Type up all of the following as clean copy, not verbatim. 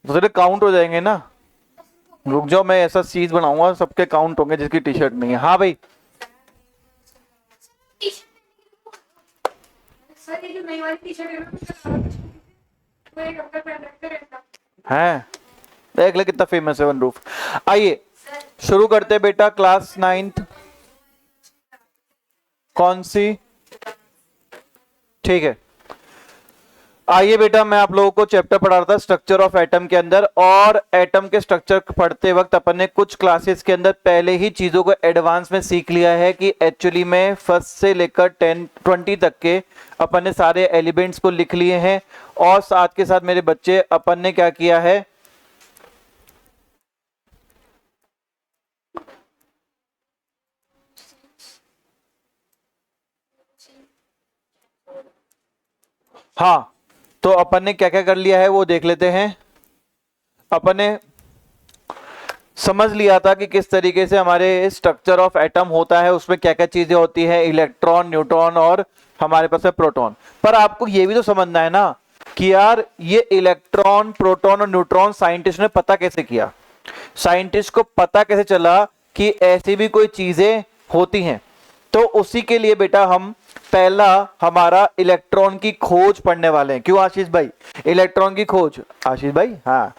तो तेरे काउंट हो जाएंगे ना। रुक जाओ, मैं ऐसा चीज बनाऊंगा सबके काउंट होंगे जिसकी टी शर्ट नहीं है। हाँ भाई। सर ये जो नई वाली टी शर्ट है ना, वो एक हफ्ता पहन रखते रहता है, देख ले कितना फेमस है वन रूफ। आइए शुरू करते हैं बेटा, क्लास 9th। कौन सी? ठीक है, आइए बेटा, मैं आप लोगों को चैप्टर पढ़ा रहा था स्ट्रक्चर ऑफ एटम के अंदर, और एटम के स्ट्रक्चर पढ़ते वक्त अपन ने कुछ क्लासेस के अंदर पहले ही चीजों को एडवांस में सीख लिया है कि एक्चुअली में फर्स्ट से लेकर 10-20 तक के अपन ने सारे एलिमेंट्स को लिख लिए हैं। और साथ के साथ मेरे बच्चे अपन ने क्या किया है, हाँ, तो अपन ने क्या क्या कर लिया है वो देख लेते हैं। अपन ने समझ लिया था कि किस तरीके से हमारे स्ट्रक्चर ऑफ एटम होता है, उसमें क्या क्या चीजें होती है, इलेक्ट्रॉन, न्यूट्रॉन और हमारे पास है प्रोटॉन। पर आपको ये भी तो समझना है ना कि यार ये इलेक्ट्रॉन, प्रोटॉन और न्यूट्रॉन साइंटिस्ट ने पता कैसे किया। साइंटिस्ट को पता कैसे चला कि ऐसी भी कोई चीजें होती हैं। तो उसी के लिए बेटा हम पहला हमारा इलेक्ट्रॉन की खोज पढ़ने वाले हैं। क्यों आशीष भाई? इलेक्ट्रॉन की खोज, आशीष भाई, हाँ,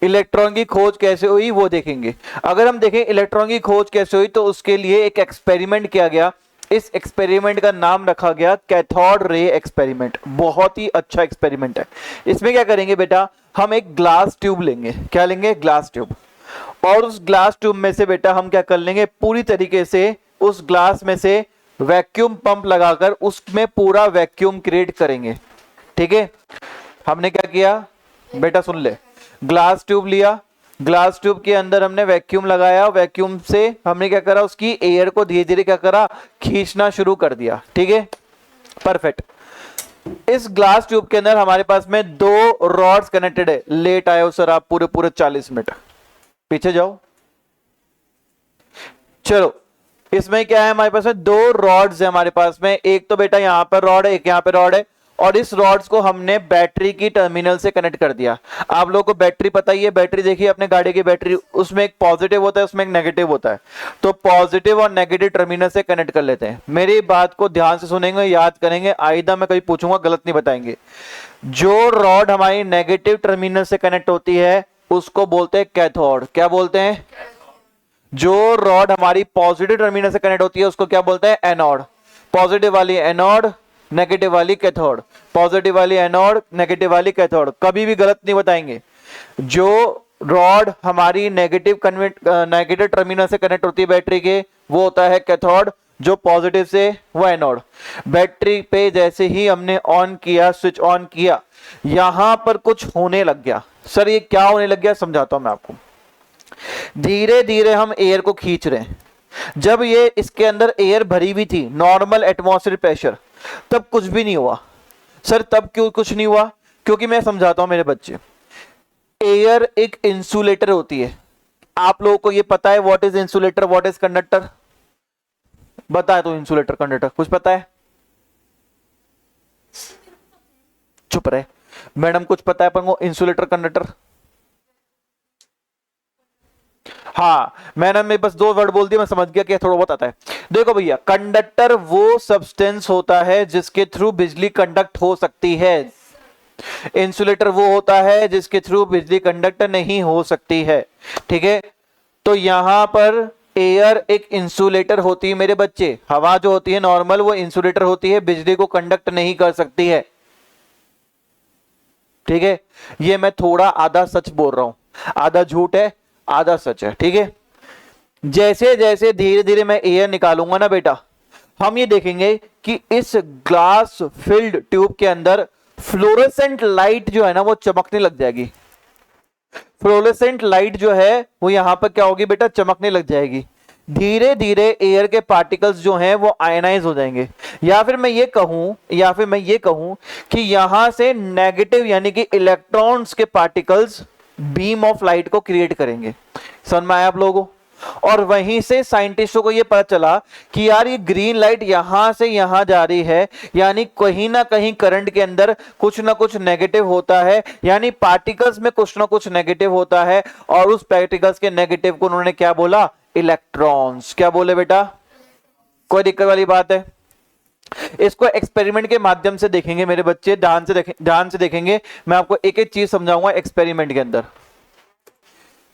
इलेक्ट्रॉन की खोज कैसे हुई वो देखेंगे। अगर हम देखें इलेक्ट्रॉन की खोज कैसे हुई, तो उसके लिए एक एक्सपेरिमेंट किया गया। इस एक्सपेरिमेंट का नाम रखा गया कैथोड रे एक्सपेरिमेंट। बहुत ही अच्छा एक्सपेरिमेंट है। इसमें क्या करेंगे बेटा, हम एक ग्लास ट्यूब लेंगे। क्या लेंगे? Glass tube. और उस ग्लास ट्यूब में से बेटा हम क्या कर लेंगे, पूरी तरीके से उस ग्लास में से वैक्यूम पंप लगाकर उसमें पूरा वैक्यूम क्रिएट करेंगे। ठीक है, हमने क्या किया बेटा, सुन ले। ग्लास ट्यूब लिया, ग्लास ट्यूब के अंदर हमने वैक्यूम लगाया, वैक्यूम से हमने क्या करा, उसकी एयर को धीरे धीरे क्या करा, खींचना शुरू कर दिया। ठीक है, परफेक्ट। इस ग्लास ट्यूब के अंदर हमारे पास में 2 रॉड्स कनेक्टेड है। लेट आए हो सर आप पूरे पूरे 40 मिनट, पीछे जाओ। चलो, इसमें क्या है, हमारे पास में 2 रॉड्स है हमारे पास में। एक तो बेटा यहां पर रॉड है, एक यहां पर रॉड है, और इस रॉड्स को हमने बैटरी की टर्मिनल से कनेक्ट कर दिया। आप लोगों को बैटरी पता ही है, बैटरी देखिए अपने गाड़ी की बैटरी, उसमें एक पॉजिटिव होता है, उसमें एक नेगेटिव होता है। तो पॉजिटिव और नेगेटिव टर्मिनल से कनेक्ट कर लेते हैं। मेरी बात को ध्यान से सुनेंगे, याद करेंगे, आइंदा मैं कभी पूछूंगा गलत नहीं बताएंगे। जो रॉड हमारी नेगेटिव टर्मिनल से कनेक्ट होती है उसको बोलते हैं कैथोड। क्या बोलते हैं? जो रॉड हमारी पॉजिटिव टर्मिनल से कनेक्ट होती है उसको क्या बोलते हैं? एनोड। पॉजिटिव वाली एनोड, नेगेटिव वाली कैथोड। पॉजिटिव वाली एनोड, नेगेटिव वाली कैथोड। कभी भी गलत नहीं बताएंगे। जो रॉड हमारी नेगेटिव टर्मिनल से कनेक्ट होती है बैटरी के, वो होता है कैथोड। जो पॉजिटिव से, वो एनोड। बैटरी पे जैसे ही हमने ऑन किया, स्विच ऑन किया, यहां पर कुछ होने लग गया। सर ये क्या होने लग गया, समझाता हूं मैं आपको। धीरे धीरे हम एयर को खींच रहे हैं। जब ये इसके अंदर एयर भरी हुई थी, नॉर्मल एटमॉस्फेयर प्रेशर, तब कुछ भी नहीं हुआ। सर तब क्यों कुछ नहीं हुआ? क्योंकि मैं समझाता हूं मेरे बच्चे, एयर एक इंसुलेटर होती है। आप लोगों को ये पता है what is insulator, what is conductor? बताए तो, इंसुलेटर कंडक्टर कुछ पता है? चुप रहे मैडम, कुछ पता है अपन को इंसुलेटर कंडक्टर? हाँ, मैंने बस 2 वर्ड बोल दिया, मैं समझ गया कि थोड़ा बहुत आता है। देखो भैया, कंडक्टर वो सब्सटेंस होता है जिसके थ्रू बिजली कंडक्ट हो सकती है। इंसुलेटर वो होता है जिसके थ्रू बिजली कंडक्ट नहीं हो सकती है। ठीक है, तो यहां पर एयर एक इंसुलेटर होती है मेरे बच्चे। हवा जो होती है नॉर्मल, वो इंसुलेटर होती है, बिजली को कंडक्ट नहीं कर सकती है। ठीक है, ये मैं थोड़ा आधा सच बोल रहा हूं, आधा झूठ है आधा सच है। ठीक है, जैसे जैसे धीरे धीरे मैं एयर निकालूंगा ना बेटा, हम ये देखेंगे कि इस ग्लास फिल्ड ट्यूब के अंदर फ्लोरोसेंट लाइट जो है ना वो चमकने लग जाएगी। फ्लोरोसेंट लाइट जो है वो यहां पर क्या होगी बेटा, चमकने लग जाएगी। धीरे धीरे एयर के पार्टिकल्स जो हैं वो आयनाइज हो जाएंगे। या फिर मैं ये कहूं कि यहां से नेगेटिव यानी कि इलेक्ट्रॉन्स के पार्टिकल्स बीम ऑफ लाइट को क्रिएट करेंगे। समझ में आया आप लोगों को? और वहीं से साइंटिस्टों को ये पता चला कि यार ये ग्रीन लाइट यहां से यहां जा रही है, यानी कहीं ना कहीं करंट के अंदर कुछ ना कुछ नेगेटिव होता है, यानी पार्टिकल्स में कुछ ना कुछ नेगेटिव होता है। और उस पार्टिकल्स के नेगेटिव को उन्होंने क्या बोला? इलेक्ट्रॉन्स। क्या बोले बेटा? कोई दिक्कत वाली बात है? इसको एक्सपेरिमेंट के माध्यम से देखेंगे मेरे बच्चे, ध्यान से देखेंगे। मैं आपको एक एक चीज समझाऊंगा एक्सपेरिमेंट के अंदर।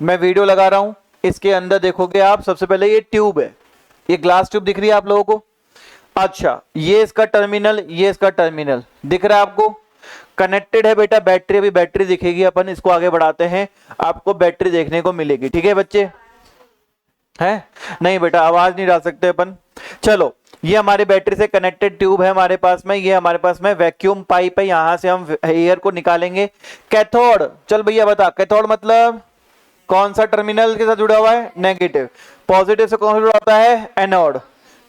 मैं वीडियो लगा रहा हूं, इसके अंदर देखोगे आप, सबसे पहले ये ट्यूब है, ये ग्लास ट्यूब दिख रही है आप लोगों को? अच्छा, ये इसका टर्मिनल, ये इसका टर्मिनल दिख रहा है आपको? कनेक्टेड है बेटा बैटरी, अभी बैटरी दिखेगी, अपन इसको आगे बढ़ाते हैं, आपको बैटरी देखने को मिलेगी। ठीक है बच्चे? है नहीं बेटा, आवाज नहीं डाल सकते अपन। चलो, ये हमारी बैटरी से कनेक्टेड ट्यूब है हमारे पास में, ये हमारे पास में वैक्यूम पाइप है, यहां से हम एयर को निकालेंगे। कैथोड, चल भैया बता, कैथोड मतलब कौन सा टर्मिनल के साथ जुड़ा हुआ है? नेगेटिव। पॉजिटिव से कौन सा जुड़ा होता है? एनोड।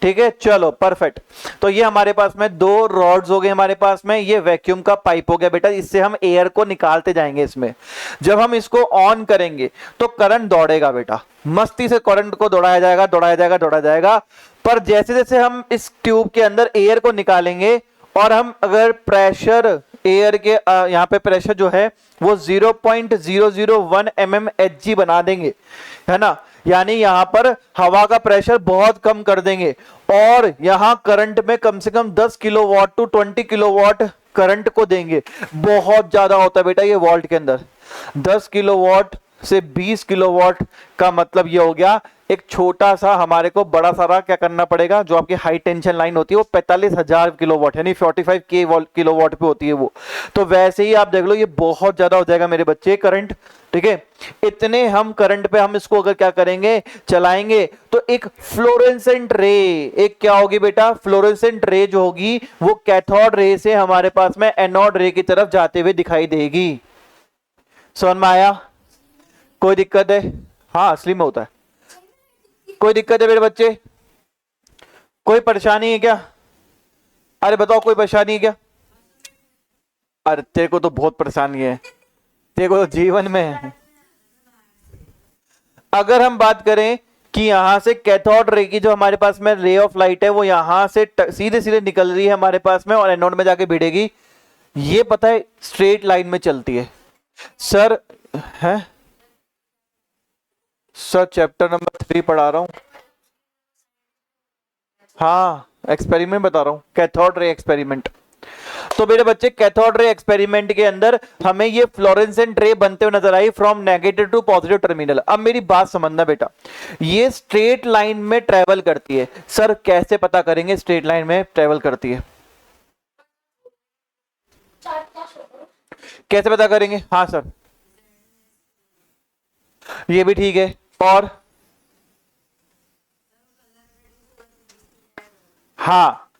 ठीक है, चलो परफेक्ट। तो ये हमारे पास में दो रॉड्स हो गए हमारे पास में, ये वैक्यूम का पाइप हो गया बेटा, इससे हम एयर को निकालते जाएंगे इसमें। जब हम इसको ऑन करेंगे तो करंट दौड़ेगा बेटा, मस्ती से करंट को दौड़ाया जाएगा, दौड़ाया जाएगा, दौड़ाया जाएगा। पर जैसे जैसे हम इस ट्यूब के अंदर एयर को निकालेंगे और हम अगर प्रेशर एयर के यहाँ पे प्रेशर जो है वो 0.001 mmHg बना देंगे, है ना, यानी यहां पर हवा का प्रेशर बहुत कम कर देंगे, और यहां करंट में कम से कम 10 किलोवाट टू 20 किलोवाट करंट को देंगे। बहुत ज्यादा होता है बेटा ये वोल्ट के अंदर। 10 किलोवाट से 20 किलोवाट का मतलब ये हो गया, एक छोटा सा हमारे को बड़ा सारा क्या करना पड़ेगा, जो आपकी हाई टेंशन लाइन होती है वो 45,000 किलोवाट यानी 45 किलोवाट पे होती है वो। तो वैसे ही आप देख लो, ये बहुत ज्यादा हो जाएगा मेरे बच्चे करंट। ठीक है, इतने हम करंट पे हम इसको अगर क्या करेंगे, चलाएंगे, तो एक फ्लोरेसेंट रे, एक क्या होगी बेटा? फ्लोरेसेंट रे जो होगी वो कैथोड रे से हमारे पास में एनोड रे की तरफ जाते हुए दिखाई देगी। समझ में आया? कोई दिक्कत है? हाँ, असली में होता है। कोई दिक्कत है मेरे बच्चे? कोई परेशानी है क्या? अरे बताओ, कोई परेशानी है क्या? अरे तेरे को तो बहुत परेशानी है, तेरे को तो जीवन में है। अगर हम बात करें कि यहां से कैथोड रे की जो हमारे पास में रे ऑफ लाइट है वो यहां से सीधे सीधे निकल रही है हमारे पास में और एनोड में जाके भिड़ेगी, ये पता है स्ट्रेट लाइन में चलती है। सर है सर चैप्टर नंबर 3 पढ़ा रहा हूं। हाँ, एक्सपेरिमेंट बता रहा हूं, कैथोड रे एक्सपेरिमेंट। तो मेरे बच्चे, कैथोड रे एक्सपेरिमेंट के अंदर हमें ये फ्लोरेसेंट रे बनते हुए नजर आई from negative to positive terminal. अब मेरी बात समझना बेटा, ये स्ट्रेट लाइन में ट्रेवल करती है। सर कैसे पता करेंगे स्ट्रेट लाइन में ट्रेवल करती है? कैसे पता करेंगे? हाँ सर, ये भी ठीक है। और हाँ,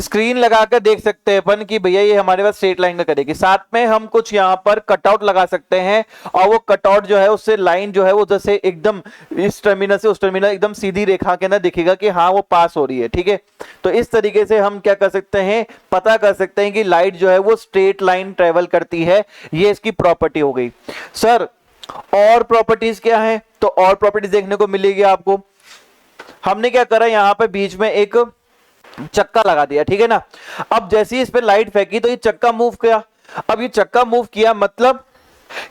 स्क्रीन लगाकर देख सकते हैं अपन कि भैया ये हमारे पास स्ट्रेट लाइन का करेगी। साथ में हम कुछ यहां पर कटआउट लगा सकते हैं, और वो कटआउट जो है उससे लाइन जो है वो जैसे एकदम इस टर्मिनल से उस टर्मिनल एकदम सीधी रेखा के अंदर दिखेगा कि हाँ वो पास हो रही है। ठीक है, तो इस तरीके से हम क्या कर सकते हैं, पता कर सकते हैं कि लाइट जो है वो स्ट्रेट लाइन ट्रेवल करती है। ये इसकी प्रॉपर्टी हो गई। सर और प्रॉपर्टीज क्या है? तो और प्रॉपर्टीज देखने को मिलेगी आपको। हमने क्या करा, यहां पर बीच में एक चक्का लगा दिया, ठीक है ना। अब जैसे ही इस पे लाइट फेंकी तो ये चक्का मूव किया। अब ये चक्का मूव किया मतलब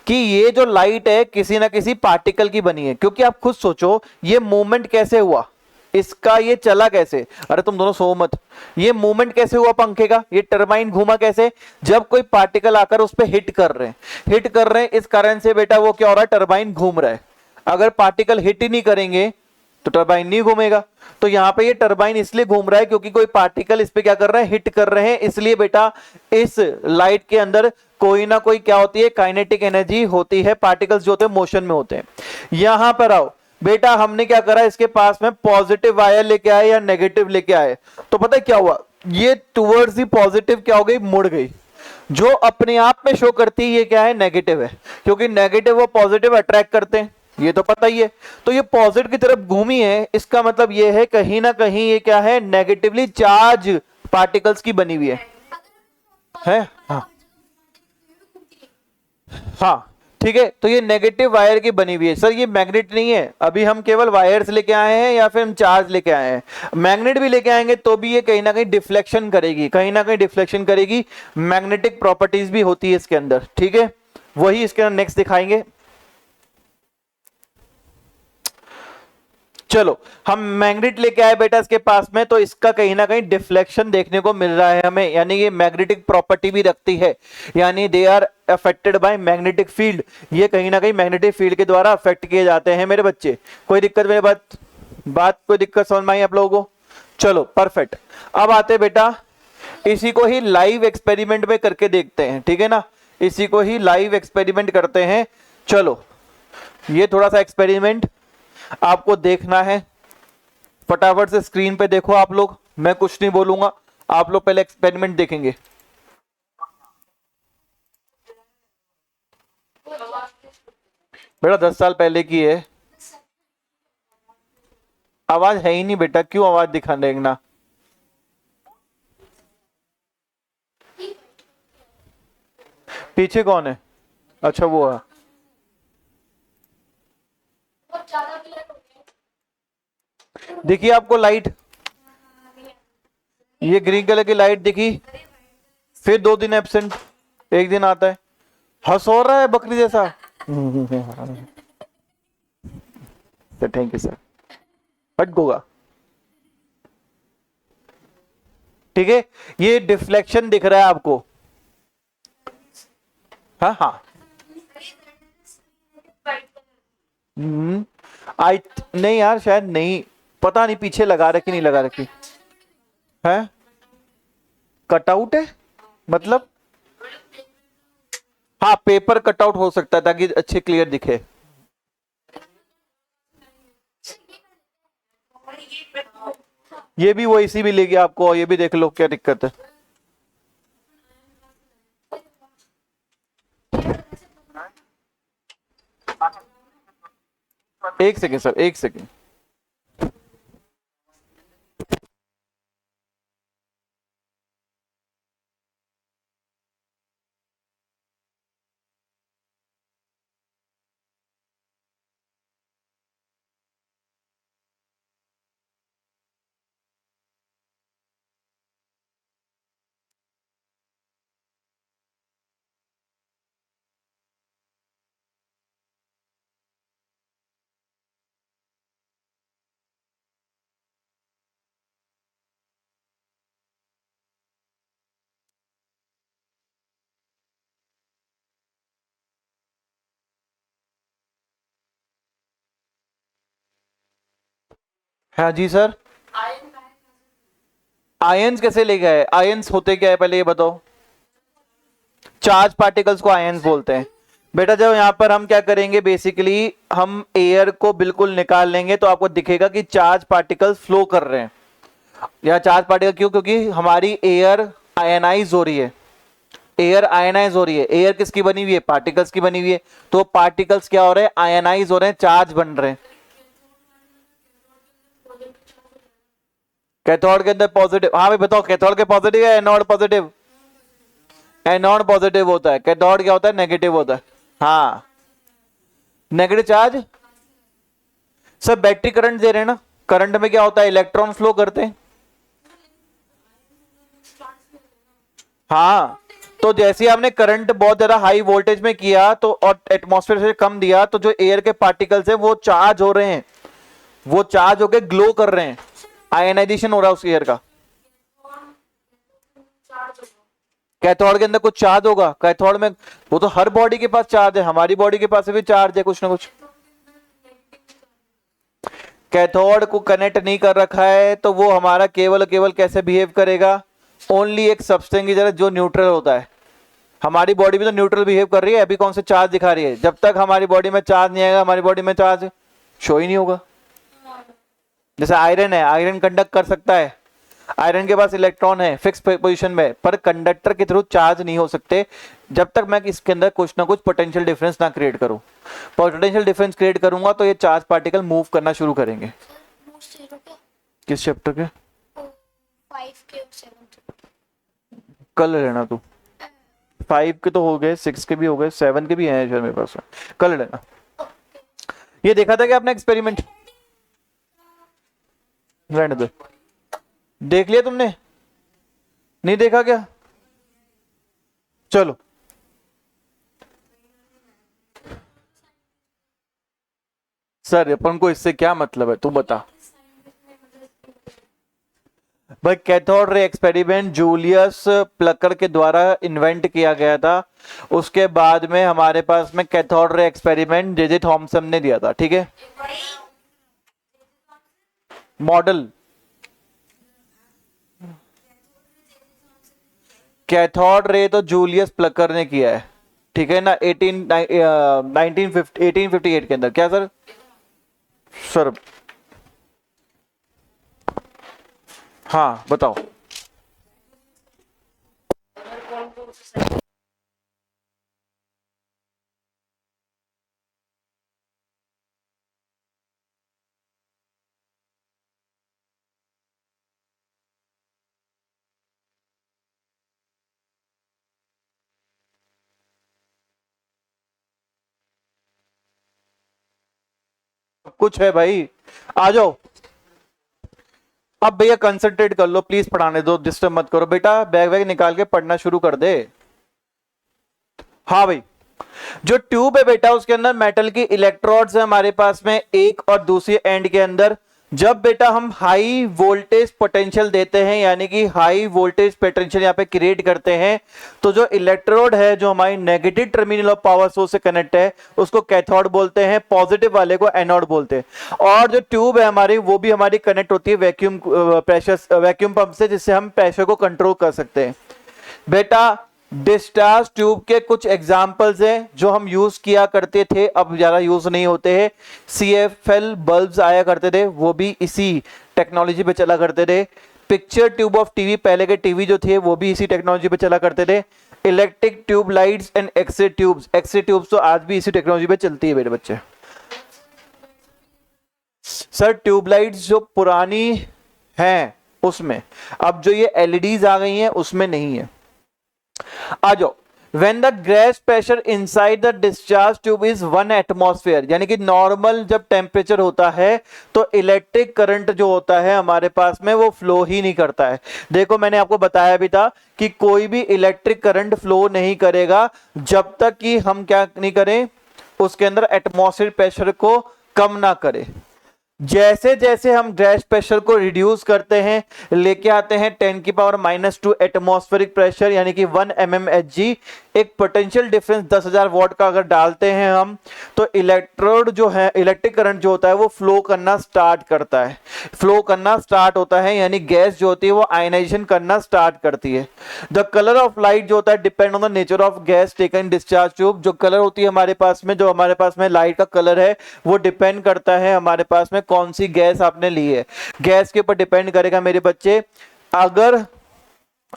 कि ये जो लाइट है किसी ना किसी पार्टिकल की बनी है, क्योंकि आप खुद सोचो ये मूवमेंट कैसे हुआ, इसका ये चला कैसे? अरे तुम दोनों सो मत, ये मूवमेंट कैसे हुआ पंखे का? ये टरबाइन घूमा कैसे? जब कोई पार्टिकल आकर उस पर हिट कर रहे हैं, इस कारण से बेटा वो क्या हो रहा है, टरबाइन घूम रहा है। अगर पार्टिकल हिट ही नहीं करेंगे तो टरबाइन नहीं घूमेगा। तो यहां पे ये टरबाइन इसलिए घूम रहा है क्योंकि कोई पार्टिकल इस पे क्या कर रहे हैं, हिट कर रहे हैं। इसलिए बेटा इस लाइट के अंदर कोई ना कोई क्या होती है, काइनेटिक एनर्जी होती है। पार्टिकल्स जो होते हैं मोशन में होते हैं। यहां पर आओ बेटा, हमने क्या करा, इसके पास में पॉजिटिव वायर लेके आए या नेगेटिव लेके आए, तो पता है क्या हुआ, ये टुवर्ड्स ही पॉजिटिव क्या हो गई, मुड़ गई। जो अपने आप में शो करती है ये क्या है, नेगेटिव है, क्योंकि नेगेटिव वो पॉजिटिव अट्रैक्ट करते हैं, ये तो पता ही है। तो ये पॉजिटिव की तरफ घूमी है, इसका मतलब ये है कहीं ना कहीं ये क्या है, नेगेटिवली चार्ज पार्टिकल्स की बनी हुई है? हाँ हाँ, ठीक है, तो ये नेगेटिव वायर की बनी हुई है। सर ये मैग्नेट नहीं है, अभी हम केवल वायर्स लेके आए हैं या फिर हम चार्ज लेके आए हैं। मैग्नेट भी लेके आएंगे तो भी ये कहीं ना कहीं डिफ्लेक्शन करेगी, कहीं ना कहीं डिफ्लेक्शन करेगी। मैग्नेटिक प्रॉपर्टीज भी होती है इसके अंदर, ठीक है, वही इसके अंदर नेक्स्ट दिखाएंगे। चलो, हम मैग्नेट लेके आए बेटा इसके पास में, तो इसका कहीं ना कहीं डिफ्लेक्शन देखने को मिल रहा है हमें, यानी ये मैग्नेटिक प्रॉपर्टी भी रखती है, यानी they are affected by magnetic field. ये कहीं ना कहीं मैग्नेटिक फील्ड के द्वारा अफेक्ट किए जाते हैं मेरे बच्चे। कोई दिक्कत मेरे बात कोई दिक्कत समझ में आई आप लोगों को? चलो परफेक्ट। अब आते बेटा इसी को ही लाइव एक्सपेरिमेंट में करके देखते हैं, ठीक है ना, इसी को ही लाइव एक्सपेरिमेंट करते हैं। चलो, ये थोड़ा सा एक्सपेरिमेंट आपको देखना है, फटाफट से स्क्रीन पे देखो आप लोग, मैं कुछ नहीं बोलूंगा, आप लोग पहले एक्सपेरिमेंट देखेंगे। बेटा 10 साल पहले की है, आवाज है ही नहीं बेटा, क्यों आवाज दिखा देखना। पीछे कौन है? अच्छा वो है। देखिए आपको लाइट, ये ग्रीन कलर की लाइट दिखी, फिर 2 दिन एब्सेंट, 1 दिन आता है, हंस हो रहा है बकरी जैसा। सर थैंक यू सर, हट गोगा, ठीक है, ये डिफ्लेक्शन दिख रहा है आपको। हाँ हाँ, आई नहीं यार, शायद नहीं, पता नहीं पीछे लगा रखी नहीं लगा रखी है, कटआउट है मतलब, हाँ पेपर कटआउट हो सकता है ताकि अच्छे क्लियर दिखे। ये भी वो इसी भी लेगी आपको, ये भी देख लो क्या दिक्कत है। एक सेकेंड सर, एक सेकेंड। हाँ जी सर, आयंस कैसे ले गए? आयंस होते क्या है पहले ये बताओ। चार्ज पार्टिकल्स को आयंस बोलते हैं बेटा। जब यहां पर हम क्या करेंगे, बेसिकली हम एयर को बिल्कुल निकाल लेंगे तो आपको दिखेगा कि चार्ज पार्टिकल्स फ्लो कर रहे हैं। या चार्ज पार्टिकल क्यों? क्योंकि हमारी एयर आयनाइज हो रही है, एयर आयनाइज हो रही है। एयर किसकी बनी हुई है? पार्टिकल्स की बनी हुई है। तो पार्टिकल्स क्या हो रहे हैं? आयनाइज हो रहे हैं, चार्ज बन रहे हैं। कैथोड के अंदर पॉजिटिव, हाँ भाई बताओ, कैथोड के पॉजिटिव है एनोड पॉजिटिव? एनोड पॉजिटिव होता है, कैथोड क्या होता है? नेगेटिव होता है। हाँ, नेगेटिव चार्ज। सब बैटरी करंट दे रहे हैं ना, करंट में क्या होता है? इलेक्ट्रॉन फ्लो करते हैं। हाँ, तो जैसे आपने करंट बहुत ज्यादा हाई वोल्टेज में किया तो और एटमॉस्फेयर से कम दिया तो जो एयर के पार्टिकल्स है वो चार्ज हो रहे हैं, वो चार्ज होके ग्लो कर रहे हैं, आयनाइजेशन हो रहा है उस एयर का। कैथोड के अंदर कुछ चार्ज होगा, कैथोड में वो तो हर बॉडी के पास चार्ज है, हमारी बॉडी के पास भी चार्ज है कुछ ना कुछ। कैथोड को कनेक्ट नहीं कर रखा है तो वो हमारा केवल केवल कैसे बिहेव करेगा? ओनली एक सब्सटेंस की तरह जो न्यूट्रल होता है। हमारी बॉडी भी तो न्यूट्रल बिहेव कर रही है, अभी कौन से चार्ज दिखा रही है? जब तक हमारी बॉडी में चार्ज नहीं आएगा हमारी बॉडी में चार्ज शो ही नहीं होगा। जैसे आयरन है, आयरन कंडक्ट कर सकता है, आयरन के पास इलेक्ट्रॉन है फिक्स पोजीशन में, पर कंडक्टर के थ्रू चार्ज नहीं हो सकते जब तक मैं इसके अंदर कुछ ना कुछ पोटेंशियल डिफरेंस ना क्रिएट करूं। पोटेंशियल डिफरेंस क्रिएट करूंगा तो ये चार्ज पार्टिकल मूव करना शुरू करेंगे। किस चैप्टर के? 5 के और 7 कल लेना तू, 5 के तो हो गए, 6 के भी हो गए, 7 के भी हैं शायद मेरे पास, कर लेना। ये देखा था कि आपने एक्सपेरिमेंट, रहने दो, देख लिया तुमने, नहीं देखा क्या? चलो सर अपन को इससे क्या मतलब है, तू बता भाई। Cathode ray experiment Julius Plucker के द्वारा इन्वेंट किया गया था। उसके बाद में हमारे पास में cathode ray experiment J Thomson ने दिया था, ठीक है। मॉडल कैथोड रे तो जूलियस प्लकर ने किया है, ठीक है ना, 1858 के अंदर। क्या सर? सर हाँ बताओ। कुछ है भाई, आ जाओ। अब भैया कंसंट्रेट कर लो प्लीज, पढ़ाने दो, डिस्टर्ब मत करो बेटा, बैग वैग निकाल के पढ़ना शुरू कर दे। हाँ भाई, जो ट्यूब है बेटा उसके अंदर मेटल की इलेक्ट्रोड्स है हमारे पास में एक और दूसरी एंड के अंदर। जब बेटा हम हाई वोल्टेज पोटेंशियल देते हैं, यानी कि हाई वोल्टेज पोटेंशियल यहां पे क्रिएट करते हैं, तो जो इलेक्ट्रोड है जो हमारी negative terminal of power source से कनेक्ट है उसको कैथोड बोलते हैं, पॉजिटिव वाले को एनोड बोलते हैं। और जो ट्यूब है हमारी वो भी हमारी कनेक्ट होती है वैक्यूम प्रेशर वैक्यूम पंप से, जिससे हम प्रेशर को कंट्रोल कर सकते हैं। बेटा डिस्चार्ज ट्यूब के कुछ एग्जाम्पल्स हैं जो हम यूज किया करते थे, अब ज्यादा यूज नहीं होते हैं। CFL बल्ब्स आया करते थे, वो भी इसी टेक्नोलॉजी पे चला करते थे। पिक्चर ट्यूब ऑफ टीवी, पहले के टीवी जो थे वो भी इसी टेक्नोलॉजी पे चला करते थे। Electric tube lights and X-ray tubes, X-ray tubes तो आज भी इसी टेक्नोलॉजी पे चलती है मेरे बच्चे। सर ट्यूबलाइट्स जो पुरानी हैं उसमें, अब जो ये LEDs आ गई हैं उसमें नहीं है। आ जाओ। When the gas pressure inside the discharge tube is 1 atmosphere, यानी कि नॉर्मल जब टेम्परेचर होता है तो इलेक्ट्रिक करंट जो होता है हमारे पास में वो फ्लो ही नहीं करता है। देखो मैंने आपको बताया भी था कि कोई भी इलेक्ट्रिक करंट फ्लो नहीं करेगा जब तक कि हम क्या नहीं करें, उसके अंदर एटमॉस्फेयर प्रेशर को कम ना करें। जैसे जैसे हम गैस प्रेशर को रिड्यूस करते हैं, लेके आते हैं 10⁻⁻² एटमॉस्फेरिक प्रेशर यानी कि 1 mmHg, एक पोटेंशियल डिफरेंस 10,000 वॉट का अगर डालते हैं हम, तो इलेक्ट्रोड जो है, इलेक्ट्रिक करंट जो होता है वो फ्लो करना स्टार्ट करता है, फ्लो करना स्टार्ट होता है, यानी गैस जो होती है वो आयनाइजेशन करना स्टार्ट करती है। द कलर ऑफ लाइट जो होता है depend on the nature of gas taken discharge tube. जो कलर होती है हमारे पास में, जो हमारे पास में लाइट का कलर है वो डिपेंड करता है हमारे पास में कौन सी गैस आपने ली है, गैस के ऊपर डिपेंड करेगा मेरे बच्चे। अगर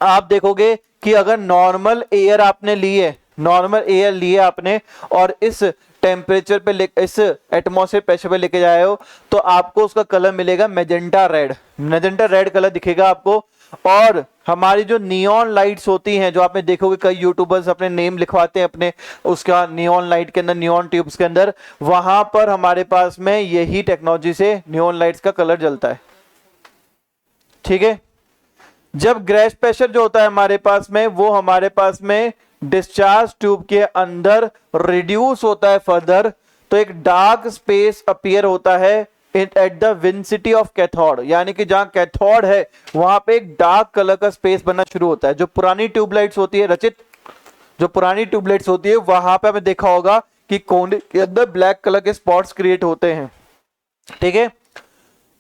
आप देखोगे कि अगर नॉर्मल एयर आपने ली है, नॉर्मल एयर ली है आपने और इस टेम्परेचर पे, इस एटमॉस्फेयर प्रेशर पे लेके जाए हो, तो आपको उसका कलर मिलेगा magenta red, magenta red colour दिखेगा आपको। और हमारी जो नियॉन लाइट्स होती हैं, जो आपने देखोगे कई यूट्यूबर्स अपने नेम लिखवाते हैं अपने उसका नियॉन लाइट के अंदर, नियॉन ट्यूब्स के अंदर, वहां पर हमारे पास में यही टेक्नोलॉजी से नियॉन लाइट्स का कलर जलता है, ठीक है। जब गैस प्रेशर जो होता है हमारे पास में, वो हमारे पास में डिस्चार्ज ट्यूब के अंदर रिड्यूस होता है फर्दर, तो एक डार्क स्पेस अपीयर होता है at the vicinity of cathode, यानी कि जहां कैथोड है वहां पे एक डार्क कलर का स्पेस बनना शुरू होता है। जो पुरानी ट्यूबलाइट्स होती है रचित, जो पुरानी ट्यूबलाइट्स होती है वहां पे हमें देखा होगा कि कोने के अंदर ब्लैक कलर के स्पॉट्स क्रिएट होते हैं, ठीक है।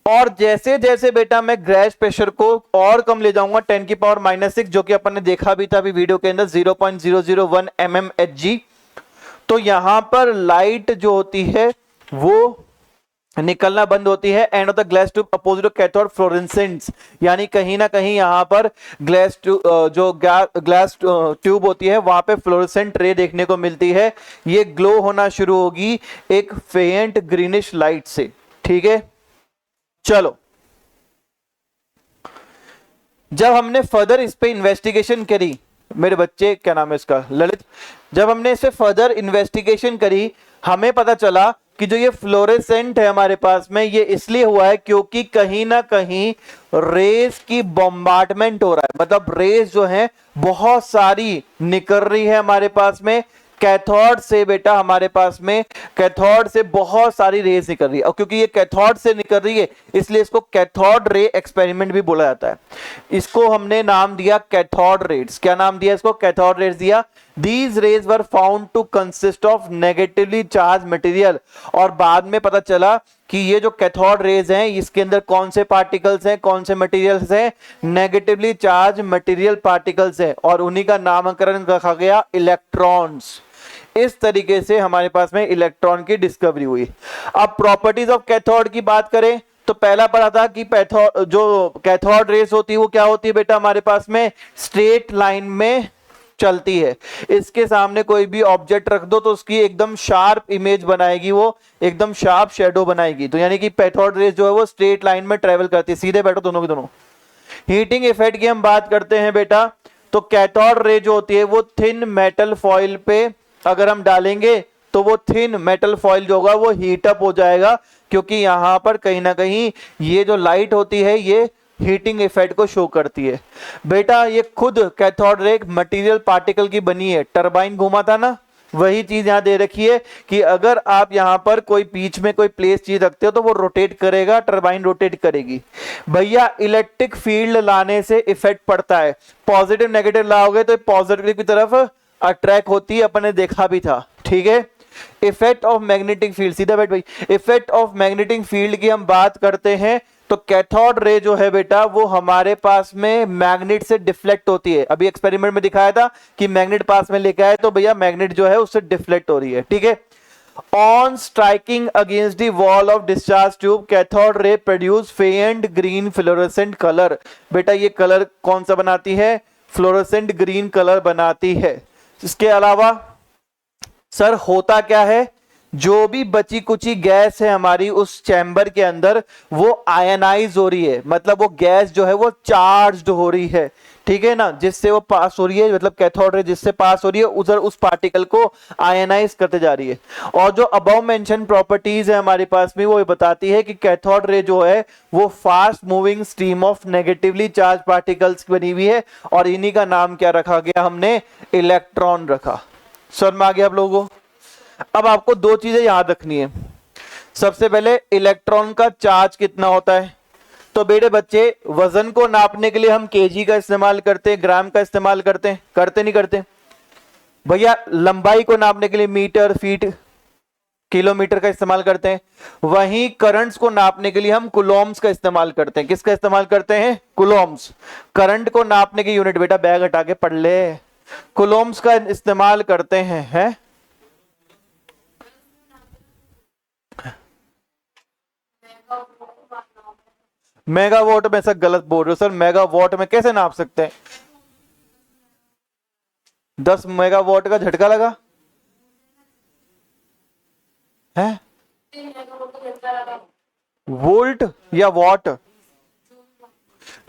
और जैसे जैसे बेटा मैं गैस प्रेशर को और कम ले जाऊंगा 10⁻⁻⁶, जो कि अपन ने देखा भी था अभी वीडियो के अंदर 0.001 mmHg, तो यहां पर लाइट जो होती है वो निकलना बंद होती है। End of the glass tube opposite of cathode fluorescence, यानी कहीं ना कहीं यहां पर ग्लास जो ग्लास ट्यूब होती है वहां पे फ्लोरेसेंट रे देखने को मिलती है। ये ग्लो होना शुरू होगी एक फेंट ग्रीनिश लाइट से, ठीक है। चलो, जब हमने फर्दर इस पे इन्वेस्टिगेशन करी मेरे बच्चे, क्या नाम है इसका, ललित, जब हमने इसे फर्दर इन्वेस्टिगेशन करी, हमें पता चला कि जो ये फ्लोरेसेंट है हमारे पास में, ये इसलिए हुआ है क्योंकि कहीं ना कहीं रेस की बॉम्बार्डमेंट हो रहा है, मतलब रेस जो है बहुत सारी निकल रही है हमारे पास में कैथोड से। बेटा हमारे पास में कैथोड से बहुत सारी रेस निकल रही है, और क्योंकि ये कैथोड से निकल रही है इसलिए इसको कैथोड रे एक्सपेरिमेंट भी बोला जाता है। इसको हमने नाम दिया कैथोड रेज। क्या नाम दिया इसको? कैथोड रेज दिया। These rays were found to consist of negatively charged material, और बाद में पता चला कि ये जो कैथोड रेज हैं इसके अंदर कौन से पार्टिकल्स हैं, कौन से मटेरियल्स हैं, नेगेटिवली चार्ज मटेरियल पार्टिकल्स हैं, और उन्हीं का नामकरण रखा गया इलेक्ट्रॉन्स। इस तरीके से हमारे पास में इलेक्ट्रॉन की डिस्कवरी हुई। अब प्रॉपर्टीज ऑफ कैथोड की बात करें तो पहला पढ़ा था कि जो कैथोड रेस होती है वो क्या होती है बेटा हमारे पास में, स्ट्रेट लाइन में चलती है। इसके सामने कोई भी ऑब्जेक्ट रख दो तो उसकी एकदम शार्प इमेज बनाएगी, वो एकदम शार्प शेडो बनाएगी। तो यानी कि कैथोड रेस जो है वो स्ट्रेट लाइन में ट्रेवल करती है। सीधे बैठो दोनों के दोनों। हीटिंग इफेक्ट की हम बात करते हैं बेटा, तो कैथोड रे जो होती है वो थिन मेटल फॉइल पे अगर हम डालेंगे तो वो थिन मेटल फॉइल जो होगा वो हीट अप हो जाएगा, क्योंकि यहां पर कहीं ना कहीं ये जो लाइट होती है ये हीटिंग इफेक्ट को शो करती है। बेटा ये खुद कैथोड रे मटेरियल पार्टिकल की बनी है। टरबाइन घूमा था ना, वही चीज यहां दे रखी है कि अगर आप यहां पर कोई बीच में कोई प्लेस चीज रखते हो तो वो रोटेट करेगा, टरबाइन रोटेट करेगी। भैया इलेक्ट्रिक फील्ड लाने से इफेक्ट पड़ता है। पॉजिटिव नेगेटिव लाओगे तो पॉजिटिव की तरफ अट्रैक्ट होती है, अपन ने देखा भी था। ठीक है। इफेक्ट ऑफ मैग्नेटिक फील्ड, सीधा बैठ भाई। इफेक्ट ऑफ मैग्नेटिक फील्ड की हम बात करते हैं तो कैथोड रे जो है बेटा वो हमारे पास में मैग्नेट से डिफ्लेक्ट होती है। अभी एक्सपेरिमेंट में दिखाया था कि मैग्नेट पास में लेके आए तो भैया मैग्नेट जो है उससे डिफ्लेक्ट हो रही है। ठीक है। On striking against the wall of discharge tube cathode ray produce फेंट ग्रीन फ्लोरोसेंट कलर। बेटा ये कलर कौन सा बनाती है? फ्लोरोसेंट ग्रीन कलर बनाती है। इसके अलावा सर होता क्या है, जो भी बची कुची गैस है हमारी उस चैम्बर के अंदर वो आयनाइज हो रही है, मतलब वो गैस जो है वो चार्ज्ड हो रही है। ठीक है ना, जिससे वो पास हो रही है, मतलब कैथोड रे जिससे पास हो रही है उधर उस पार्टिकल को आयनाइज करते जा रही है। और जो अबव मेंशन प्रॉपर्टीज है हमारे पास में वो बताती है कि कैथोड रे जो है वो fast moving stream of negatively charge particles बनी हुई है, और इन्हीं का नाम क्या रखा गया हमने? इलेक्ट्रॉन रखा। समझ में आ गया आप लोगों को? अब आपको दो चीजें याद रखनी है। सबसे पहले इलेक्ट्रॉन का चार्ज कितना होता है, तो बेटे बच्चे वजन को नापने के लिए हम केजी का इस्तेमाल करते हैं, ग्राम का इस्तेमाल करते हैं, करते नहीं करते? भैया लंबाई को नापने के लिए मीटर, फीट, किलोमीटर का इस्तेमाल करते हैं। वहीं करंट्स को नापने के लिए हम कुलोम्स का इस्तेमाल करते हैं। किसका इस्तेमाल करते हैं? कुलोम्स। करंट को नापने की यूनिट बेटा बैग हटा के पढ़ ले, कुलोम्स का इस्तेमाल करते हैं। मेगावाट में सर गलत बोल रहे हो सर, मेगावाट में कैसे नाप सकते हैं? 10 मेगावाट का झटका लगा है? वोल्ट या वॉट?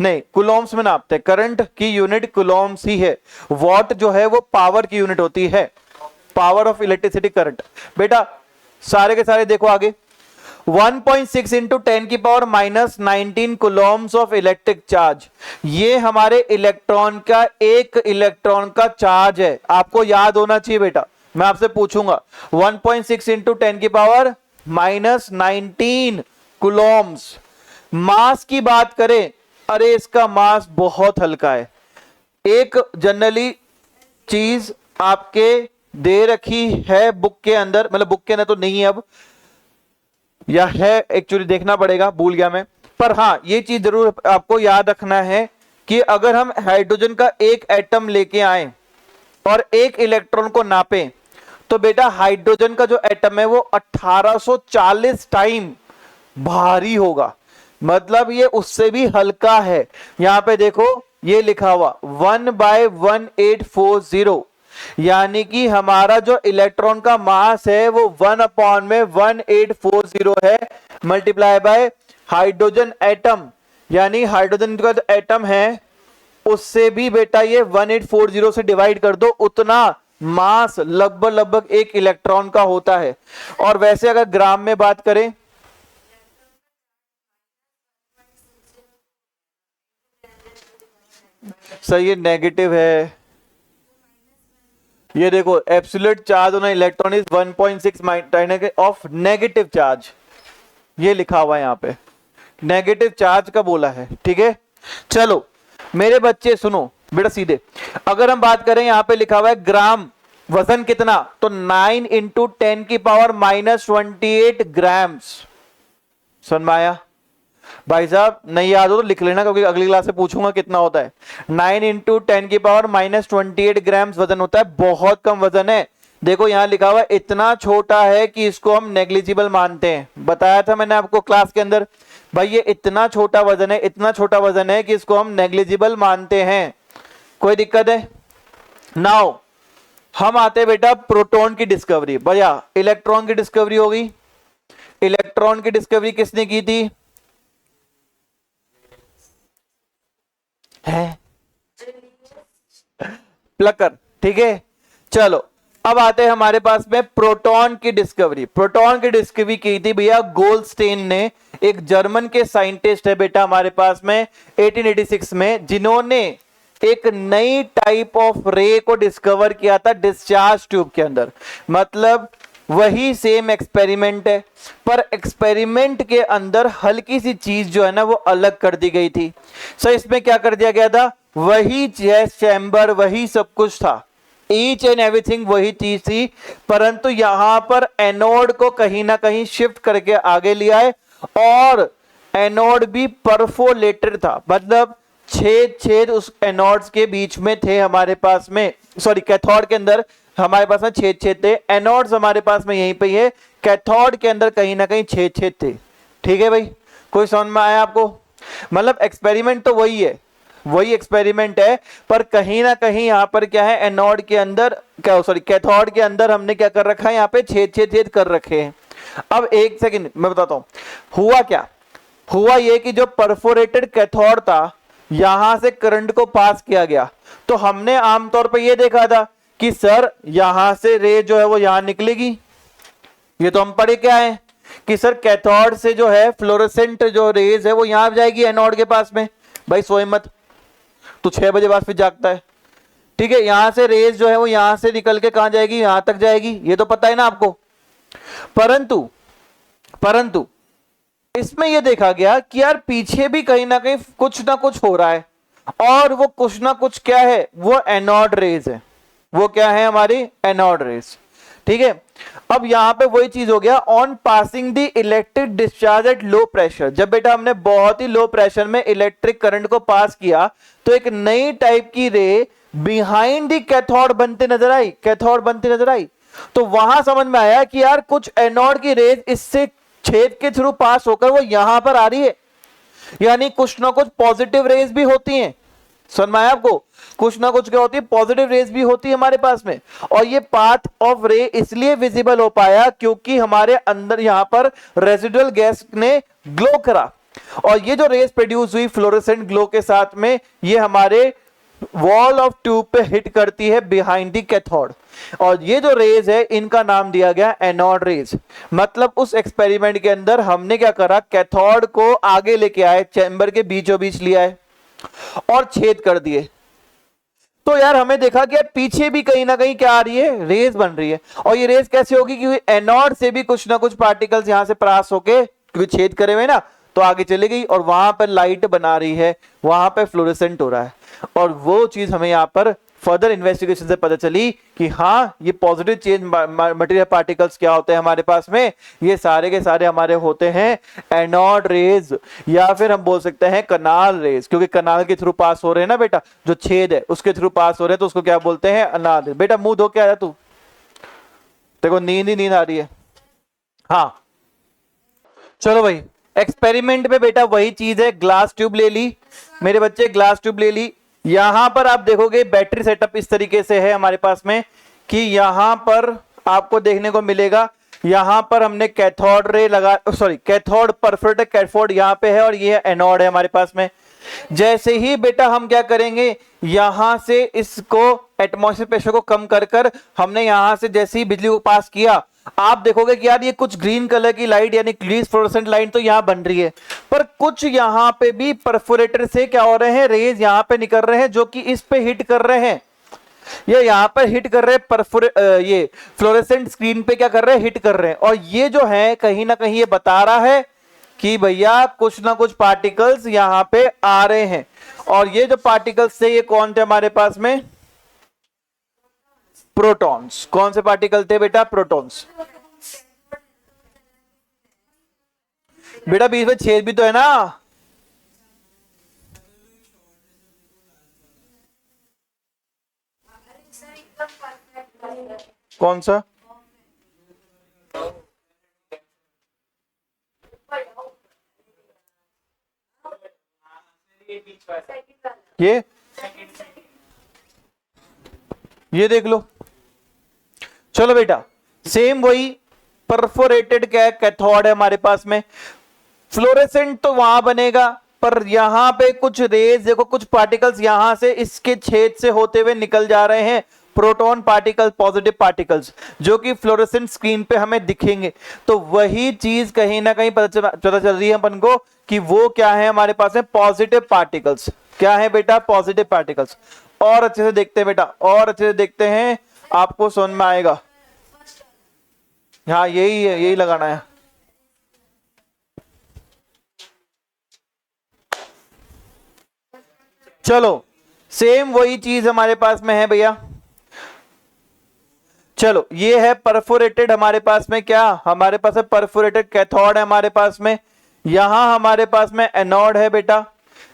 नहीं, कुलोम्स में नापते हैं। करंट की यूनिट कुलोम्स ही है। वॉट जो है वो पावर की यूनिट होती है, पावर ऑफ इलेक्ट्रिसिटी करंट। बेटा सारे के सारे देखो आगे, 1.6 इंटू 10 की पावर -19 कुलोम्स ऑफ इलेक्ट्रिक चार्ज। ये हमारे इलेक्ट्रॉन का, एक इलेक्ट्रॉन का चार्ज है। आपको याद होना चाहिए बेटा, मैं आपसे पूछूंगा 1.6 इंटू 10 की पावर -19 कुलोम्स। मास की बात करें, अरे इसका मास बहुत हल्का है। एक जनरली चीज आपके दे रखी है बुक के अंदर, मतलब बुक के अंदर तो नहीं है अब, या है एक्चुअली देखना पड़ेगा, भूल गया मैं, पर हाँ ये चीज जरूर आपको याद रखना है कि अगर हम हाइड्रोजन का एक एटम लेके आए और एक इलेक्ट्रॉन को नापें तो बेटा हाइड्रोजन का जो एटम है वो 1840 टाइम भारी होगा, मतलब ये उससे भी हल्का है। यहां पे देखो ये लिखा हुआ 1/1840, यानी कि हमारा जो इलेक्ट्रॉन का मास है वो 1/1840 है, मल्टीप्लाई बाय हाइड्रोजन एटम, यानी हाइड्रोजन का जो एटम है उससे भी बेटा ये 1840 से डिवाइड कर दो, उतना मास लगभग लगभग एक इलेक्ट्रॉन का होता है। और वैसे अगर ग्राम में बात करें, सर ये नेगेटिव है, ये देखो absolute charge on electron is 1.6 of negative charge, ये लिखा हुआ है यहाँ पे, नेगेटिव चार्ज का बोला है। ठीक है, चलो मेरे बच्चे सुनो बेटा सीधे, अगर हम बात करें यहाँ पे लिखा हुआ है ग्राम, वजन कितना, तो 9 इंटू 10 की पावर -28 ग्राम्स। सुन माया भाई साहब, नहीं याद हो तो लिख लेना, क्योंकि अगली क्लास से पूछूंगा कितना होता है। 9 इंटू 10 की पावर -28 ग्राम्स वजन होता है, बहुत कम वजन है। देखो यहां लिखा हुआ है इतना छोटा है कि इसको हम नेग्लिजिबल मानते हैं, बताया था मैंने आपको क्लास के अंदर, भाई ये इतना छोटा वजन है, इतना छोटा वजन है कि इसको हम नेग्लिजिबल मानते हैं। कोई दिक्कत है? नाउ हम आते हैं बेटा प्रोटॉन की डिस्कवरी, भैया इलेक्ट्रॉन की डिस्कवरी हो गई। इलेक्ट्रॉन की डिस्कवरी किसने की थी? है प्लकर। ठीक है, चलो अब आते हैं हमारे पास में प्रोटॉन की डिस्कवरी। प्रोटॉन की डिस्कवरी की थी भैया गोल्डस्टेन ने, एक जर्मन के साइंटिस्ट है बेटा हमारे पास में 1886 में, जिन्होंने एक नई टाइप ऑफ रे को डिस्कवर किया था डिस्चार्ज ट्यूब के अंदर। मतलब वही सेम एक्सपेरिमेंट है, पर एक्सपेरिमेंट के अंदर हल्की सी चीज जो है ना वो अलग कर दी गई थी। सो इसमें क्या कर दिया गया था, वही गैस चैम्बर, वही सब कुछ था, ईच एंड एवरीथिंग वही चीज थी, परंतु यहां पर एनोड को कहीं ना कहीं शिफ्ट करके आगे लिया है, और एनोड भी परफोलेटेड था, मतलब छेद छेद उस एनोड्स के बीच में थे हमारे पास में, सॉरी कैथोड के अंदर हमारे पास में छेद छेद थे, एनोड्स हमारे पास में यहीं पे ही है, कैथोड के अंदर कहीं ना कहीं छेद छेद थे। ठीक है भाई, कोई समझ में आया आपको? मतलब एक्सपेरिमेंट तो वही है, वही एक्सपेरिमेंट है, पर कहीं ना कहीं यहां पर क्या है, एनोड के अंदर क्या, सॉरी कैथोड के अंदर हमने क्या कर रखा है, यहाँ पे छेद छेद छेद कर रखे हैं। अब एक सेकंड मैं बताता हूं हुआ क्या। हुआ ये कि जो परफोरेटेड कैथोड था यहां से करंट को पास किया गया, तो हमने आमतौर पर यह देखा था कि सर यहां से रे जो है वो यहां निकलेगी, ये तो हम पढ़े क्या है कि सर कैथोड से जो है फ्लोरोसेंट जो रेज है वो यहां जाएगी एनोड के पास में। भाई सोए मत, तो 6 बजे बाद फिर जागता है। ठीक है, यहां से रेज जो है वो यहां से निकल के कहां जाएगी, यहां तक जाएगी, ये तो पता है ना आपको। परंतु इसमें यह देखा गया कि यार पीछे भी कहीं ना कहीं कुछ ना कुछ हो रहा है, और वो कुछ ना कुछ क्या है, वो एनोड रेज है। वो क्या है, हमारी एनोड रेज। ठीक है, अब यहां पे वही चीज हो गया, on passing the electric discharge at low pressure, जब बेटा हमने बहुत ही लो प्रेशर में इलेक्ट्रिक करंट को पास किया, तो एक नई टाइप की रे बिहाइंड द कैथोड बनते नजर आई, कैथोड बनती नजर आई। तो वहां समझ में आया कि यार कुछ एनोड की रेज इससे छेद के थ्रू पास होकर वो यहां पर आ रही है, यानी कुछ ना कुछ पॉजिटिव रेज भी होती हैं। समझ में आया आपको? कुछ ना कुछ क्या होती है, पॉजिटिव रेज भी होती है हमारे पास में, और ये पाथ ऑफ रे इसलिए विजिबल हो पाया क्योंकि हमारे अंदर यहां पर रेजिडुअल गैस ने ग्लो करा, और ये जो रेज प्रोड्यूस हुई फ्लोरोसेंट ग्लो के साथ में, ये हमारे वॉल ऑफ ट्यूब पे हिट करती है बिहाइंड द कैथोड, और ये जो रेज है इनका नाम दिया गया एनोड रेज। मतलब उस एक्सपेरिमेंट के अंदर हमने क्या करा, कैथोड को आगे लेके आए, चैम्बर के बीचों बीच लिया है और छेद कर दिए। तो यार हमें देखा कि यार पीछे भी कहीं ना कहीं क्या आ रही है, रेज बन रही है, और ये रेज कैसे होगी, क्योंकि एनोड से भी कुछ ना कुछ पार्टिकल्स यहां से पास होके, क्योंकि छेद करे हुए ना, तो आगे चली गई और वहां पर लाइट बना रही है, वहां पर फ्लोरेसेंट हो रहा है। और वो चीज हमें यहां पर फर्दर इन्वेस्टिगेशन से पता चली कि हाँ ये पॉजिटिव चेंज मटेरियल पार्टिकल्स क्या होते हैं हमारे पास में, ये सारे के सारे हमारे होते हैं एनोड रेज, या फिर हम बोल सकते हैं कनाल रेज, क्योंकि कनाल के थ्रू पास हो रहे हैं ना बेटा, जो छेद है उसके थ्रू पास हो रहे हैं, तो उसको क्या बोलते हैं, अनाल रेज। बेटा मुंह धो के आया तू, देखो नींद ही नींद आ रही है। हाँ चलो भाई, एक्सपेरिमेंट में बेटा वही चीज है, ग्लास ट्यूब ले ली मेरे बच्चे, ग्लास ट्यूब ले ली। यहां पर आप देखोगे बैटरी सेटअप इस तरीके से है हमारे पास में, कि यहां पर आपको देखने को मिलेगा, यहां पर हमने कैथोड रे लगा, सॉरी कैथोड परफोरेटेड कैथोड यहां पे है, और ये एनोड है हमारे पास में। जैसे ही बेटा हम क्या करेंगे, यहां से इसको एटमॉस्फेयर प्रेशर को कम कर कर हमने यहां से जैसे ही बिजली को पास किया, आप देखोगे कि यार ये कुछ ग्रीन कलर की लाइट यानी ग्रीन फ्लोरोसेंट लाइट तो यहां बन रही है, पर कुछ यहां पे भी परफोरेटर से क्या हो रहे हैं, रेज यहां पे निकल रहे हैं जो कि इस पे हिट कर रहे हैं, ये यहां पर हिट कर रहे हैं, ये फ्लोरेसेंट स्क्रीन पे क्या कर रहे हैं, हिट कर रहे हैं। और ये जो है कहीं ना कहीं ये बता रहा है कि भैया कुछ ना कुछ पार्टिकल्स यहां पे आ रहे हैं। और ये जो पार्टिकल्स थे ये कौन थे हमारे पास में, प्रोटॉन्स। कौन से पार्टिकल थे बेटा, प्रोटॉन्स। बेटा बीच में छेद भी तो है ना, कौन सा, ये देख लो। चलो बेटा सेम वही परफोरेटेड कैथोड है हमारे पास में, फ्लोरेसेंट तो वहां बनेगा, पर यहां पे कुछ रेज देखो, कुछ पार्टिकल्स यहां से इसके छेद से होते हुए निकल जा रहे हैं, प्रोटॉन पार्टिकल, पॉजिटिव पार्टिकल्स, जो कि फ्लोरेसेंट स्क्रीन पे हमें दिखेंगे। तो वही चीज कहीं ना कहीं पता चल रही है अपन को कि वो क्या है हमारे पास में, पॉजिटिव पार्टिकल्स। क्या है बेटा, पॉजिटिव पार्टिकल्स। और अच्छे से देखते हैं बेटा, और अच्छे से देखते हैं, आपको समझ में आएगा। हाँ यही है, यही लगाना है। चलो सेम वही चीज हमारे पास में है भैया। चलो ये है परफोरेटेड, हमारे पास में क्या, हमारे पास है परफोरेटेड कैथोड है हमारे पास में। यहां हमारे पास में एनोड है बेटा।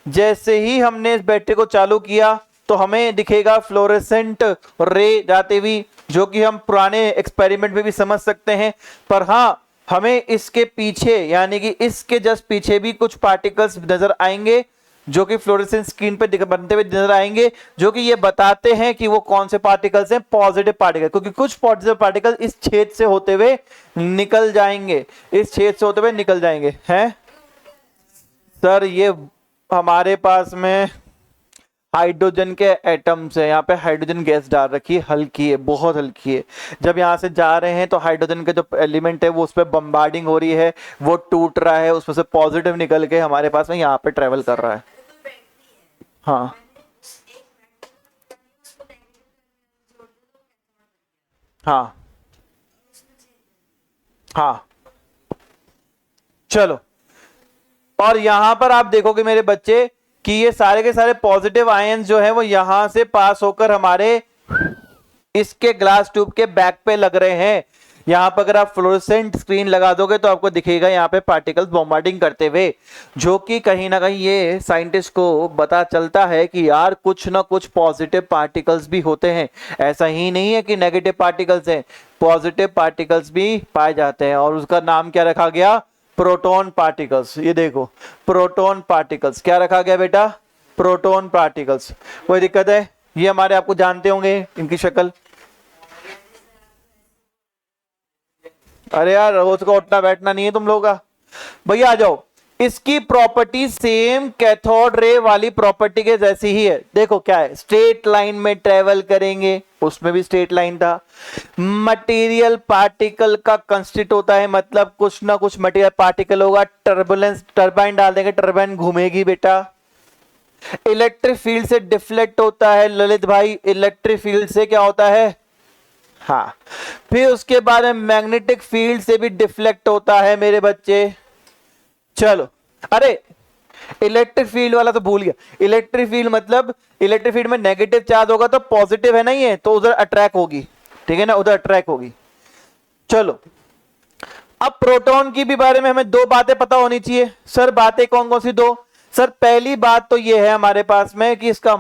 जैसे ही हमने इस बैटरी को चालू किया तो हमें दिखेगा फ्लोरेसेंट रे जाती हुई, जो कि हम पुराने एक्सपेरिमेंट में भी समझ सकते हैं। पर हाँ, हमें इसके पीछे यानी कि इसके जस्ट पीछे भी कुछ पार्टिकल्स नजर आएंगे जो कि फ्लोरेसेंट स्क्रीन पे बनते हुए नजर आएंगे, जो कि ये बताते हैं कि वो कौन से पार्टिकल्स हैं, पॉजिटिव पार्टिकल। क्योंकि कुछ पॉजिटिव पार्टिकल इस छेद से होते हुए निकल जाएंगे, इस छेद से होते हुए निकल जाएंगे। हैं सर ये हमारे पास में हाइड्रोजन के एटम्स है, यहाँ पे हाइड्रोजन गैस डाल रखी है, हल्की है, बहुत हल्की है। जब यहाँ से जा रहे हैं तो हाइड्रोजन के जो एलिमेंट है वो उस पर बम्बार्डिंग हो रही है, वो टूट रहा है, उसमें से पॉजिटिव निकल के हमारे पास में यहाँ पे ट्रेवल कर रहा है। हाँ हाँ हाँ चलो। और यहां पर आप देखोगे मेरे बच्चे कि ये सारे के सारे पॉजिटिव आयंस जो है वो यहां से पास होकर हमारे इसके ग्लास ट्यूब के बैक पे लग रहे हैं। यहां पर अगर आप फ्लोरेसेंट स्क्रीन लगा दोगे तो आपको दिखेगा यहाँ पे पार्टिकल्स बॉम्बार्डिंग करते हुए, जो कि कहीं ना कहीं ये साइंटिस्ट को पता चलता है कि यार कुछ ना कुछ पॉजिटिव पार्टिकल्स भी होते हैं। ऐसा ही नहीं है कि नेगेटिव पार्टिकल्स हैं, पॉजिटिव पार्टिकल्स भी पाए जाते हैं। और उसका नाम क्या रखा गया, प्रोटॉन पार्टिकल्स। ये देखो प्रोटॉन पार्टिकल्स, क्या रखा गया बेटा, प्रोटॉन पार्टिकल्स। कोई दिक्कत है, ये हमारे आपको जानते होंगे इनकी शक्ल। अरे यार रोज का उठना बैठना नहीं है तुम लोगों का। भैया आ जाओ, इसकी प्रॉपर्टी सेम कैथोड रे वाली प्रॉपर्टी के जैसी ही है। देखो क्या है, स्ट्रेट लाइन में ट्रेवल करेंगे, उसमें भी स्ट्रेट लाइन था। मटेरियल पार्टिकल का कंस्टिट्यूट होता है, मतलब कुछ ना कुछ मटेरियल पार्टिकल होगा। टर्बुलेंस, टर्बाइन डाल देंगे, टर्बाइन घूमेगी बेटा। इलेक्ट्रिक फील्ड से डिफ्लेक्ट होता है ललित भाई, इलेक्ट्रिक फील्ड से क्या होता है, हाँ। फिर उसके बाद में मैग्नेटिक फील्ड से भी डिफ्लेक्ट होता है मेरे बच्चे। चलो, अरे इलेक्ट्रिक फील्ड वाला तो भूल गया। इलेक्ट्रिक फील्ड मतलब इलेक्ट्रिक फील्ड में नेगेटिव चार्ज होगा तो पॉजिटिव है ना ये, तो उधर अट्रैक्ट होगी, ठीक है ना, उधर अट्रैक्ट होगी। चलो अब प्रोटॉन की भी बारे में हमें दो बातें पता होनी चाहिए। सर बातें कौन कौन सी दो, सर पहली बात तो ये है हमारे पास में कि इसका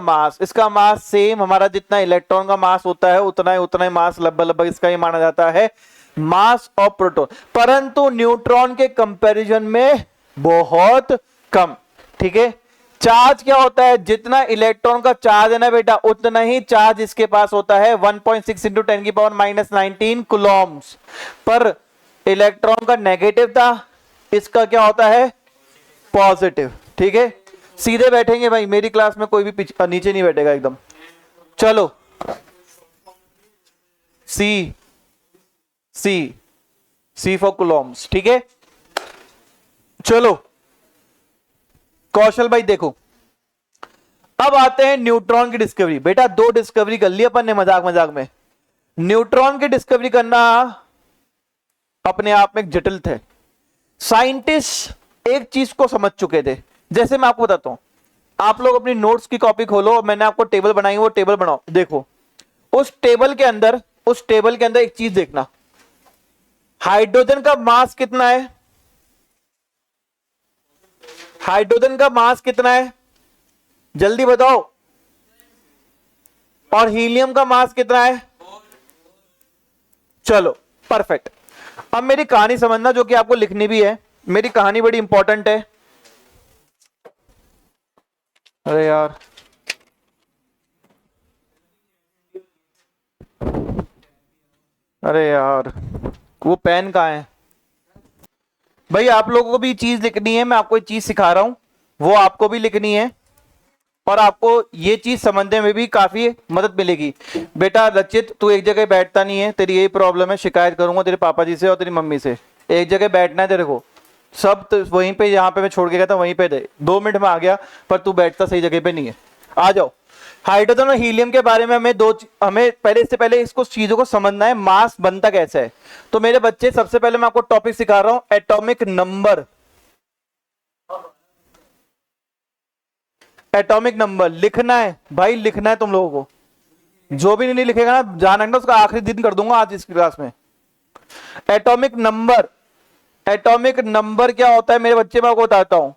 मास सेम हमारा जितना इलेक्ट्रॉन का मास होता है उतना ही मास लगभग इसका ही माना जाता है, मास ऑफ प्रोटॉन। परंतु न्यूट्रॉन के कंपैरिजन में बहुत कम, ठीक है। चार्ज क्या होता है, जितना इलेक्ट्रॉन का चार्ज है ना बेटा, उतना ही चार्ज इसके पास होता है, 1.6 इंटू 10 की पावर -19 कूलम्स। पर इलेक्ट्रॉन का नेगेटिव था, इसका क्या होता है, पॉजिटिव, ठीक है। सीधे बैठेंगे भाई, मेरी क्लास में कोई भी नीचे नहीं बैठेगा एकदम। चलो सी, सी, सी फॉर कुलॉम्स, ठीक है। चलो कौशल भाई देखो, अब आते हैं न्यूट्रॉन की डिस्कवरी। बेटा 2 डिस्कवरी कर ली अपन ने मजाक मजाक में। न्यूट्रॉन की डिस्कवरी करना अपने आप में एक जटिल थे। साइंटिस्ट एक चीज को समझ चुके थे। जैसे मैं आपको बताता हूं, आप लोग अपनी नोट्स की कॉपी खोलो, मैंने आपको टेबल बनाई, वो टेबल बनाओ। देखो उस टेबल के अंदर एक चीज देखना, हाइड्रोजन का मास कितना है? हाइड्रोजन का मास कितना है जल्दी बताओ। और हीलियम का मास कितना है? चलो परफेक्ट। अब मेरी कहानी समझना, जो कि आपको लिखनी भी है। मेरी कहानी बड़ी इंपॉर्टेंट है। अरे यार अरे यार वो पेन कहाँ है भाई? आप लोगों को भी चीज लिखनी है, मैं आपको एक चीज सिखा रहा हूं, वो आपको भी लिखनी है और आपको ये चीज समझने में भी काफी मदद मिलेगी। बेटा रचित, तू एक जगह बैठता नहीं है, तेरी यही प्रॉब्लम है। शिकायत करूंगा तेरे पापा जी से और तेरी मम्मी से। एक जगह बैठना है तेरे को, सब तो वहीं पे, जहां पे मैं छोड़ के गया था वहीं पे दे। 2 मिनट में आ गया, पर तू बैठता सही जगह पे नहीं है। आ जाओ। हाइड्रोजन और हीलियम के बारे में हमें पहले, इससे पहले इसको चीजों को समझना है, मास बनता कैसे है। तो मेरे बच्चे, सबसे पहले मैं आपको टॉपिक सिखा रहा हूं, एटॉमिक नंबर। एटॉमिक नंबर लिखना है भाई, लिखना है तुम लोगों को। जो भी नहीं लिखेगा ना, जान रखना उसका आखिरी दिन कर दूंगा आज इस क्लास में। एटॉमिक नंबर, एटॉमिक नंबर क्या होता है मेरे बच्चे, मैं आपको बताता हूं।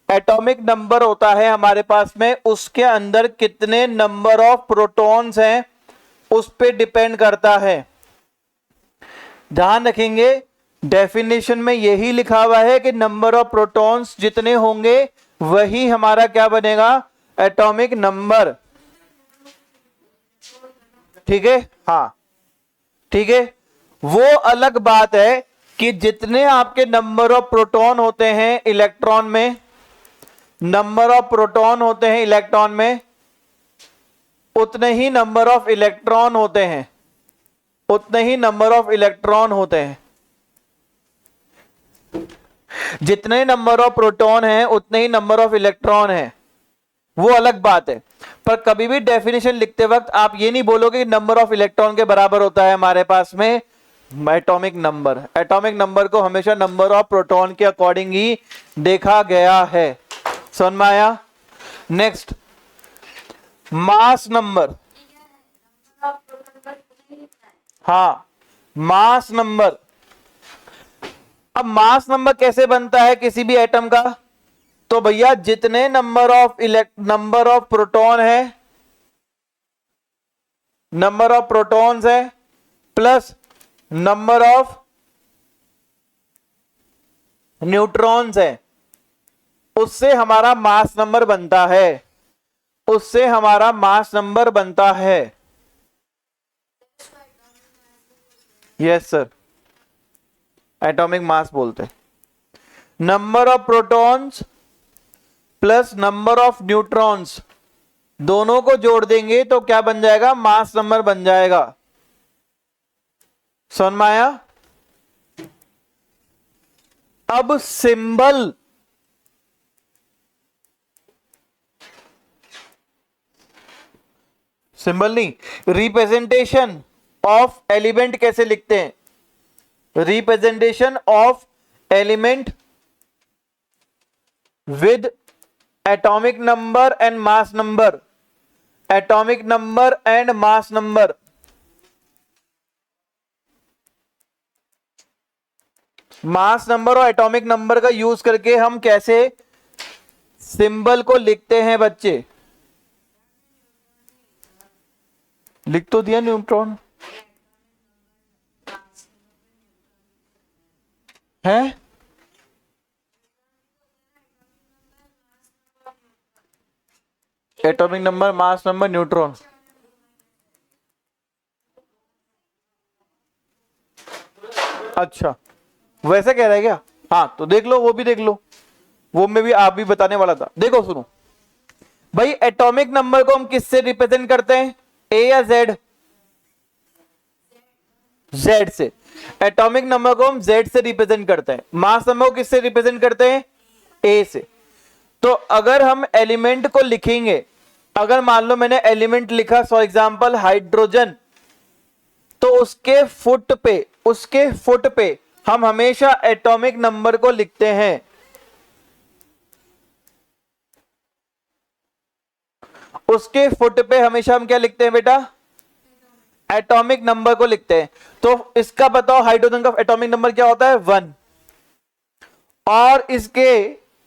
एटॉमिक नंबर होता है हमारे पास में, उसके अंदर कितने नंबर ऑफ प्रोटॉन्स हैं उस पे डिपेंड करता है। ध्यान रखेंगे, डेफिनेशन में यही लिखा हुआ है कि नंबर ऑफ प्रोटॉन्स जितने होंगे वही हमारा क्या बनेगा, एटॉमिक नंबर। ठीक है, हाँ ठीक है। वो अलग बात है कि जितने आपके नंबर ऑफ प्रोटॉन होते हैं इलेक्ट्रॉन में, नंबर ऑफ प्रोटॉन होते हैं इलेक्ट्रॉन में, उतने ही नंबर ऑफ इलेक्ट्रॉन होते हैं, उतने ही नंबर ऑफ इलेक्ट्रॉन होते हैं। जितने नंबर ऑफ प्रोटॉन हैं उतने ही नंबर ऑफ इलेक्ट्रॉन हैं, वो अलग बात है। पर कभी भी डेफिनेशन लिखते वक्त आप ये नहीं बोलोगे कि नंबर ऑफ इलेक्ट्रॉन के बराबर होता है हमारे पास में एटॉमिक नंबर। एटॉमिक नंबर को हमेशा नंबर ऑफ प्रोटॉन के अकॉर्डिंग ही देखा गया है। समझ में आया? नेक्स्ट, मास नंबर। हाँ, मास नंबर। अब मास नंबर कैसे बनता है किसी भी एटम का? तो भैया जितने नंबर ऑफ प्रोटॉन है, नंबर ऑफ प्रोटॉन्स है प्लस नंबर ऑफ न्यूट्रॉन्स है, उससे हमारा मास नंबर बनता है, उससे हमारा मास नंबर बनता है। यस सर, एटॉमिक मास बोलते हैं। Number of protons plus number of neutrons, दोनों को जोड़ देंगे तो क्या बन जाएगा, मास नंबर बन जाएगा। समझ में आया? अब सिंबल, सिंबल नहीं, रिप्रेजेंटेशन ऑफ एलिमेंट कैसे लिखते हैं? Representation of element with atomic number and mass number, atomic number and mass number. Mass number और एटॉमिक नंबर का यूज करके हम कैसे सिंबल को लिखते हैं बच्चे? लिख तो दिया न्यूट्रॉन है। Atomic number, mass number, neutron. अच्छा वैसे कह रहा है क्या? हाँ तो देख लो, वो भी देख लो, वो मैं भी आप भी बताने वाला था। देखो सुनो, भाई एटॉमिक नंबर को हम किससे रिप्रेजेंट करते हैं, ए या जेड? जेड से। एटॉमिक नंबर को हम जेड से रिप्रेजेंट करते हैं। मास नंबर को किससे रिप्रेजेंट करते हैं, ए से। तो अगर हम एलिमेंट को लिखेंगे, अगर मान लो मैंने एलिमेंट लिखा फॉर एग्जांपल हाइड्रोजन, तो उसके फुट पे हम हमेशा एटॉमिक नंबर को लिखते हैं। उसके फुट पे हमेशा हम क्या लिखते हैं बेटा, एटॉमिक नंबर को लिखते हैं। तो इसका बताओ हाइड्रोजन का एटॉमिक नंबर क्या होता है, 1। और इसके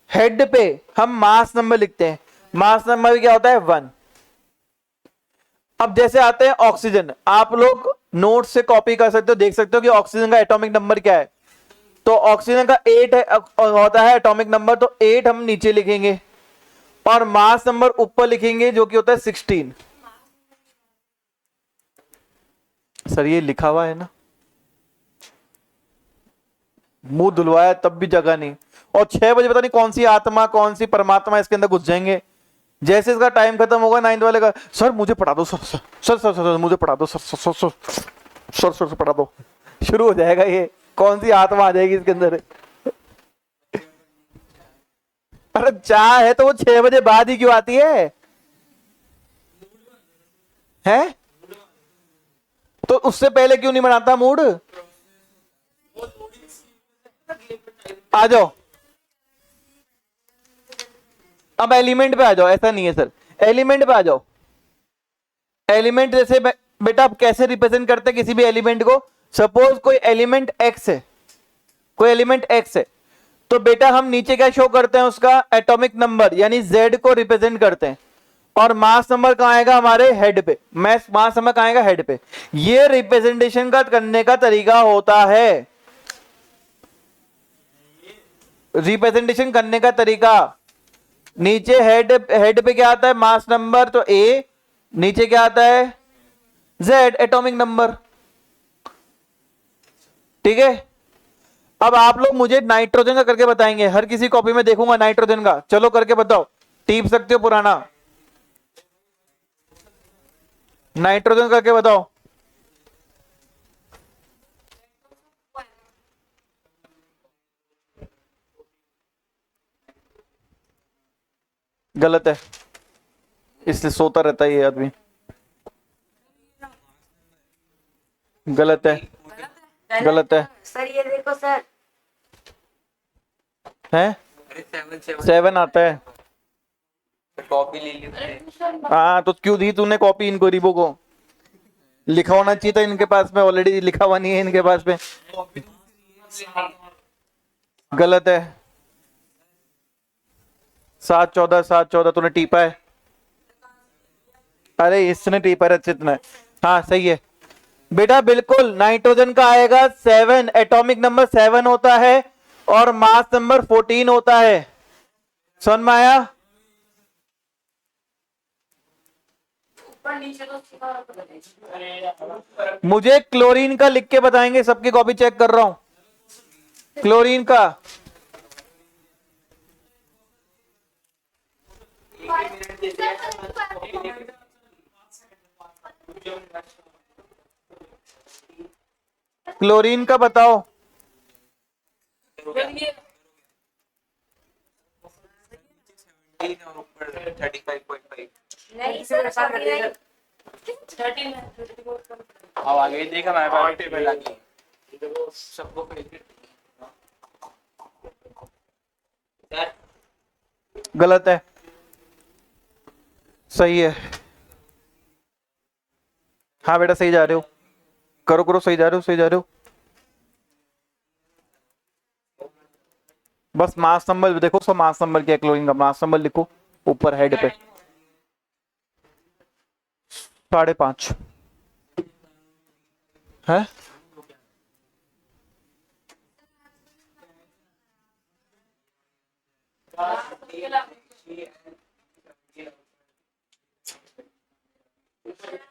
हेड पे हम मास नंबर लिखते हैं, मास नंबर क्या होता है, 1। अब जैसे आते हैं ऑक्सीजन, आप लोग नोट से कॉपी कर सकते हो, देख सकते हो कि ऑक्सीजन का एटॉमिक नंबर क्या है। तो ऑक्सीजन का 8 है, होता है एटॉमिक नंबर, तो 8 हम नीचे लिखेंगे और मास नंबर ऊपर लिखेंगे जो कि होता है 16। सर ये लिखा हुआ है ना, मुंह धुलवाया तब भी जगह नहीं, और 6 बजे पता नहीं कौन सी आत्मा कौन सी परमात्मा इसके अंदर घुस जाएंगे। जैसे इसका टाइम खत्म होगा 9th वाले का, सर मुझे पढ़ा दो, सर मुझे पढ़ा दो, सर पढ़ा दो। शुरू हो जाएगा ये, कौन सी आत्मा आ जाएगी इसके अंदर। अरे चाह है तो वो 6 बजे बाद ही क्यों आती है, हैं? तो उससे पहले क्यों नहीं बनाता मूड? आ जाओ, अब एलिमेंट पे आ जाओ। ऐसा नहीं है सर, एलिमेंट पे आ जाओ। एलिमेंट जैसे बेटा आप कैसे रिप्रेजेंट करते हैं किसी भी एलिमेंट को? सपोज कोई एलिमेंट एक्स है, कोई एलिमेंट एक्स है, तो बेटा हम नीचे क्या शो करते हैं, उसका एटॉमिक नंबर यानी जेड को रिप्रेजेंट करते हैं। और मास नंबर कहां आएगा, हमारे हेड पे। मास नंबर कहां आएगा, हेड पे। ये रिप्रेजेंटेशन का करने का तरीका होता है, रिप्रेजेंटेशन करने का तरीका। नीचे हेड पे क्या आता है, मास नंबर, तो ए। नीचे क्या आता है, जेड एटॉमिक नंबर। ठीक है। अब आप लोग मुझे नाइट्रोजन का करके बताएंगे, हर किसी कॉपी में देखूंगा नाइट्रोजन का। चलो करके बताओ, टीप सकते हो पुराना, नाइट्रोजन करके बताओ। गलत है, इसलिए सोता रहता है ये आदमी। गलत है, गलत है। सर ये देखो सर, हैं? 7 आता है। कॉपी ले ली। हाँ तो क्यों दी तूने कॉपी इनको, रिबो को? लिखा होना चाहिए था इनके पास में, ऑलरेडी लिखा हुआ नहीं है इनके पास में। गलत है। 7-14 तूने टीपा है। अरे इसने टीपा है, रचित ने। हाँ सही है बेटा, बिल्कुल। नाइट्रोजन का आएगा 7, एटॉमिक नंबर 7 होता है और मास नंबर 14 होता है। समझ में आया? ऊपर नीचे तो सीधा मुझे क्लोरीन का लिख के बताएंगे, सबकी कॉपी चेक कर रहा हूं। क्लोरीन का क्लोरीन का बताओ। नहीं सर, अभी नहीं। अब आगे देखा हमारे पास टेबल आ गई सबको गलत है, सही है। हाँ बेटा सही जा रहे हो, करो करो, सही जा रहे हो, सही जा रहे हो। बस मास नंबर देखो, सो मास नंबर क्या है, क्लोरीन का मास नंबर लिखो ऊपर हेड पे, 5.5 है।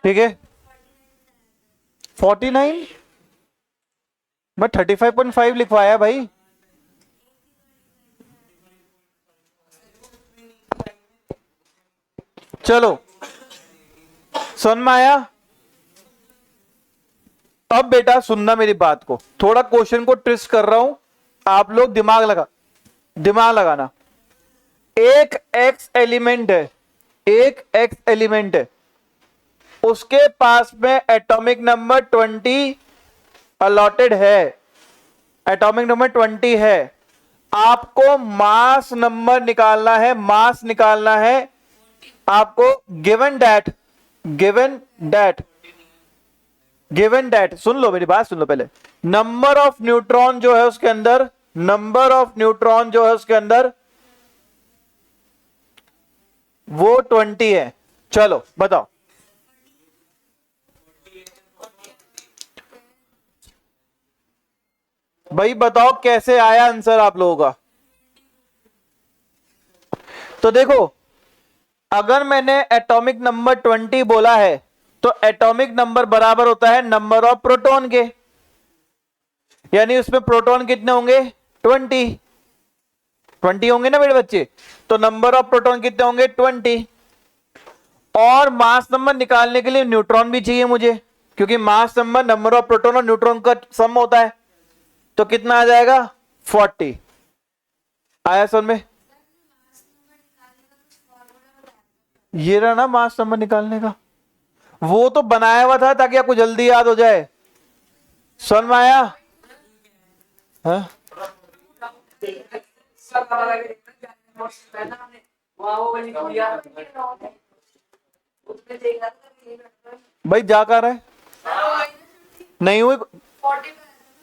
ठीक है 49, मैं 35.5 लिखवाया भाई। चलो समझ में आया? अब बेटा सुनना मेरी बात को, थोड़ा क्वेश्चन को ट्विस्ट कर रहा हूं, आप लोग दिमाग लगाना। एक एक्स एलिमेंट है, एक एक्स एलिमेंट है, उसके पास में एटॉमिक नंबर 20 अलॉटेड है, एटॉमिक नंबर 20 है। आपको मास नंबर निकालना है, मास निकालना है आपको। गिवन दैट सुन लो मेरी बात, सुन लो पहले। नंबर ऑफ न्यूट्रॉन जो है उसके अंदर, नंबर ऑफ न्यूट्रॉन जो है उसके अंदर वो 20 है। चलो बताओ, भाई बताओ कैसे आया आंसर आप लोगों का। तो देखो, अगर मैंने एटॉमिक नंबर 20 बोला है तो एटॉमिक नंबर बराबर होता है नंबर ऑफ प्रोटॉन के, यानी उसमें प्रोटॉन कितने होंगे? 20 होंगे ना मेरे बच्चे। तो नंबर ऑफ प्रोटॉन कितने होंगे? 20। और मास नंबर निकालने के लिए न्यूट्रॉन भी चाहिए मुझे, क्योंकि mass number number of proton और न्यूट्रॉन का सम होता है। तो कितना आ जाएगा? 40। आया समझ में? ये रहा ना मास नंबर निकालने का, वो तो बनाया हुआ था ताकि आपको जल्दी याद हो जाए। समझ में आया? हाँ? भाई जा कर रहा है, नहीं हुई।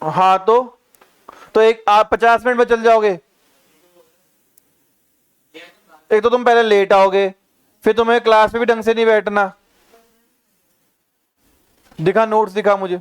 हाँ तो एक आप 50 मिनट में चल जाओगे। एक तो तुम पहले लेट आओगे, फिर तुम्हें क्लास में भी ढंग से नहीं बैठना। दिखा नोट्स, दिखा मुझे।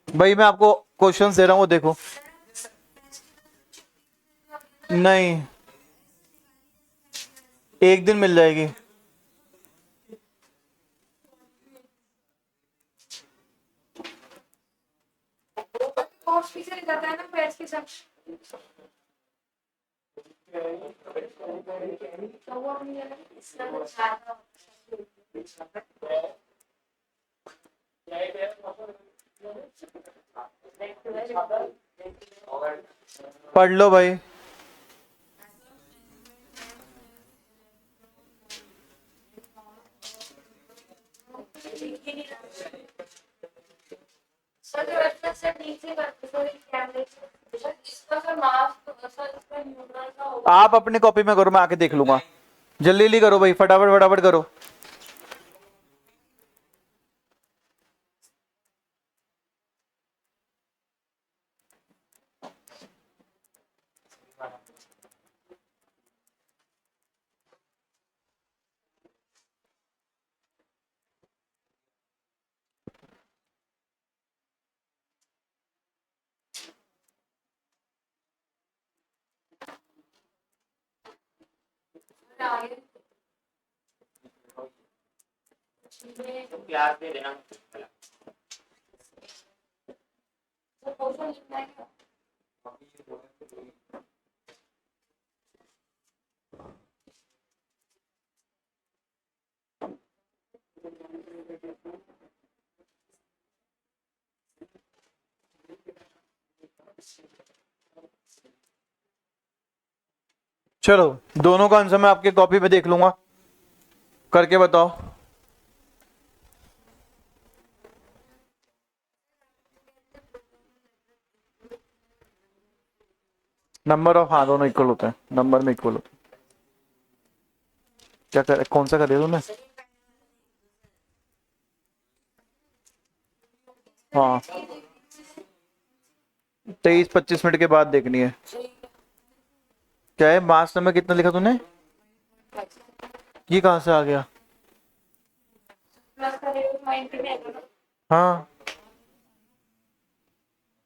भाई मैं आपको क्वेश्चन दे रहा हूं, वो देखो। नहीं, एक दिन मिल जाएगी। कॉस्ट पीछे रह जाता है ना बैच के साथ। तो वो नहीं है, इसका कुछ ज्यादा पढ़ लो भाई। सर जो अच्छा सर नीचे करते सर कैमरे सर इसका सर मास्क सर इसका न्यूट्रल का होगा। आप अपनी कॉपी में करो, मैं आके देख लूंगा। जल्दी जल्दी करो भाई, फटाफट फटाफट करो। आगे क्लास में देना। सर क्वेश्चन लिखना है क्या? चलो, दोनों का आंसर मैं आपके कॉपी पे देख लूंगा, करके बताओ। नंबर ऑफ, हाँ दोनों इक्वल होते हैं, नंबर में इक्वल होते हैं। क्या कर, कौन सा कर दिया तुमने? हाँ 23-25 मिनट के बाद देखनी है। क्या है मार्क्स नंबर कितना लिखा तूने? ये कहाँ से आ गया? प्लस करें तो 90 में आएगा ना। हाँ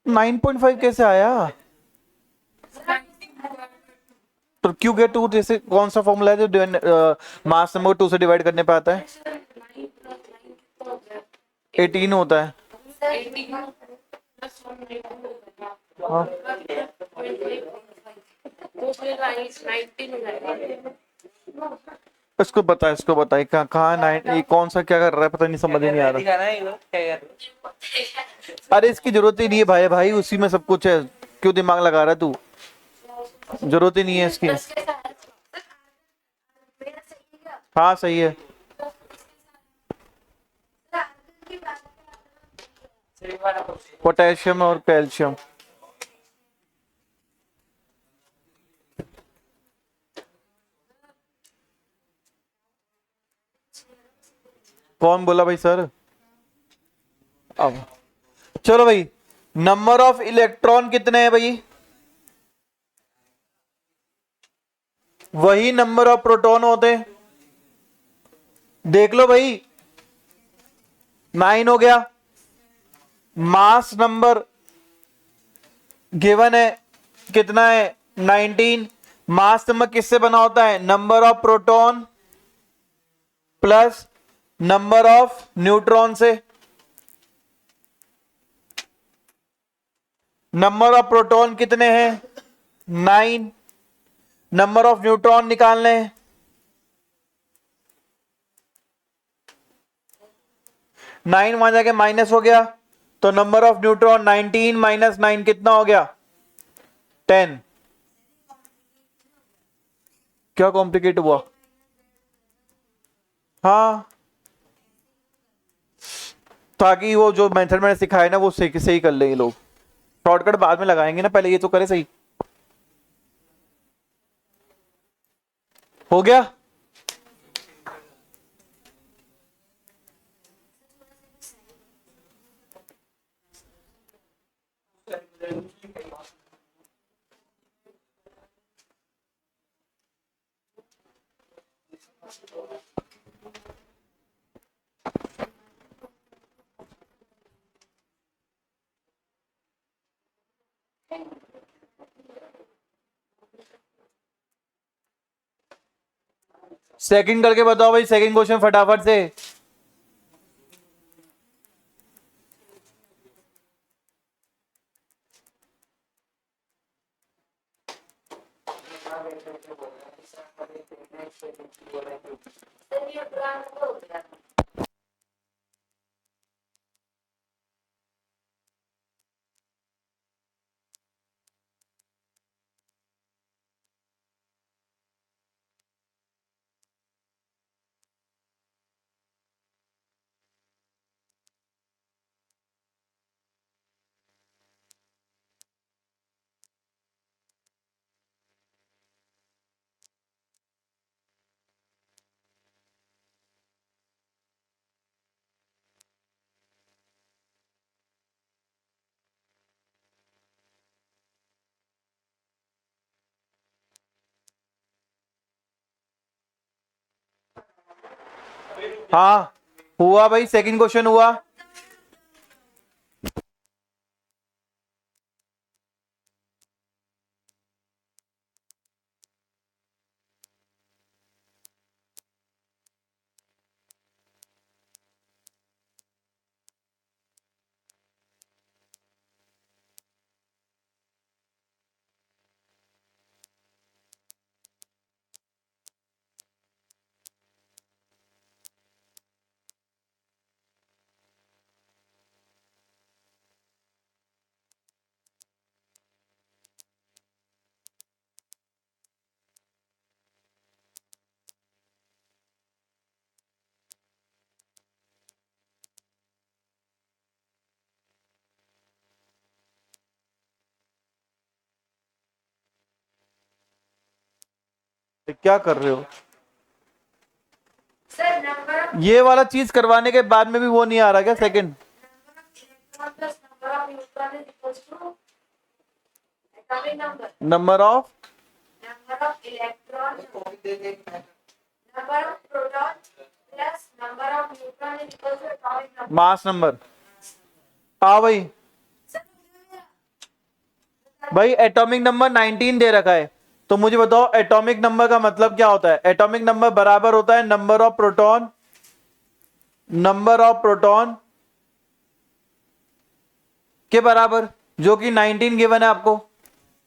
9.5 कैसे आया? तो क्यू गेट टू, जैसे कौन सा फॉर्मूला है जो मास नंबर 2 से डिवाइड करने पे आता है? 18 होता है। हाँ इसको बता, इसको बताइए कहाँ कहाँ नाइन, ये कौन सा क्या कर रहा है, पता नहीं, समझ ही नहीं आ रहा। दिखाना है, क्या कर रहे हो? अरे इसकी जरूरत ही नहीं है भाई, भाई उसी में सब कुछ है, क्यों दिमाग लगा रहा है तू? जरूरत ही नहीं है इसकी। हाँ सही है। सही वाला क्वेश्चन। पोटेशियम और कैल्शियम। कौन बोला भाई सर? अब चलो भाई, नंबर ऑफ इलेक्ट्रॉन कितने हैं भाई? वही नंबर ऑफ प्रोटॉन होते हैं। देख लो भाई, 9 हो गया। मास नंबर गिवन है, कितना है? 19। मास नंबर किससे बना होता है? Number of proton plus number of neutron से। नंबर ऑफ प्रोटॉन कितने हैं? 9। नंबर ऑफ न्यूट्रॉन निकालने हैं। नाइन वहां जाके माइनस हो गया, तो नंबर ऑफ न्यूट्रॉन 19 माइनस 9 कितना हो गया? 10। क्या कॉम्प्लिकेट हुआ? हाँ, ताकि वो जो मेथड मैंने सिखाया ना वो सही सही कर ले ये लोग। शॉर्टकट बाद में लगाएंगे ना, पहले ये तो करे सही। हो गया? सेकंड करके बताओ भाई, सेकंड क्वेश्चन फटाफट से। हाँ हुआ भाई, सेकंड क्वेश्चन हुआ। क्या कर रहे हो? सर नंबर ऑफ ये वाला चीज करवाने के बाद में भी वो नहीं आ रहा क्या second? Electron plus number of neutron is equals to atomic number number of electron number of proton plus number of neutron is equals to atomic number. Mass number. हाँ भाई एटॉमिक नंबर 19 दे रखा है, तो मुझे बताओ एटॉमिक नंबर का मतलब क्या होता है? एटॉमिक नंबर बराबर होता है नंबर ऑफ प्रोटॉन के बराबर, जो कि 19 गिवन है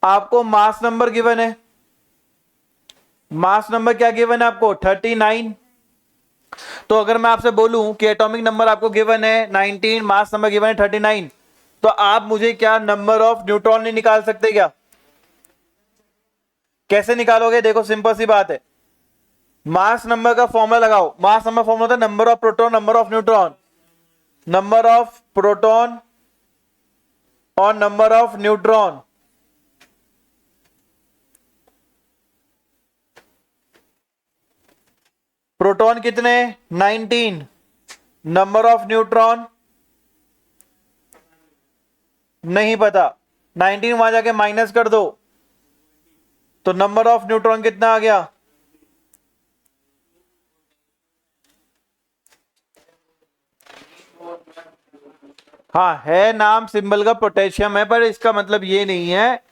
आपको मास नंबर गिवन है। मास नंबर क्या गिवन है आपको? 39। तो अगर मैं आपसे बोलूं कि एटॉमिक नंबर आपको गिवन है 19, मास नंबर गिवन है 39, तो आप मुझे क्या नंबर ऑफ न्यूट्रॉन नहीं निकाल सकते क्या? कैसे निकालोगे? देखो सिंपल सी बात है, मास नंबर का फॉर्मूला लगाओ। मास नंबर फॉर्मूला होता है number of proton number of neutron, number of proton और नंबर ऑफ न्यूट्रॉन। प्रोटॉन कितने? 19। नंबर ऑफ न्यूट्रॉन नहीं पता, 19 वहां जाके माइनस कर दो, तो नंबर ऑफ न्यूट्रॉन कितना आ गया? हाँ है, नाम सिंबल का पोटेशियम है, पर इसका मतलब ये नहीं है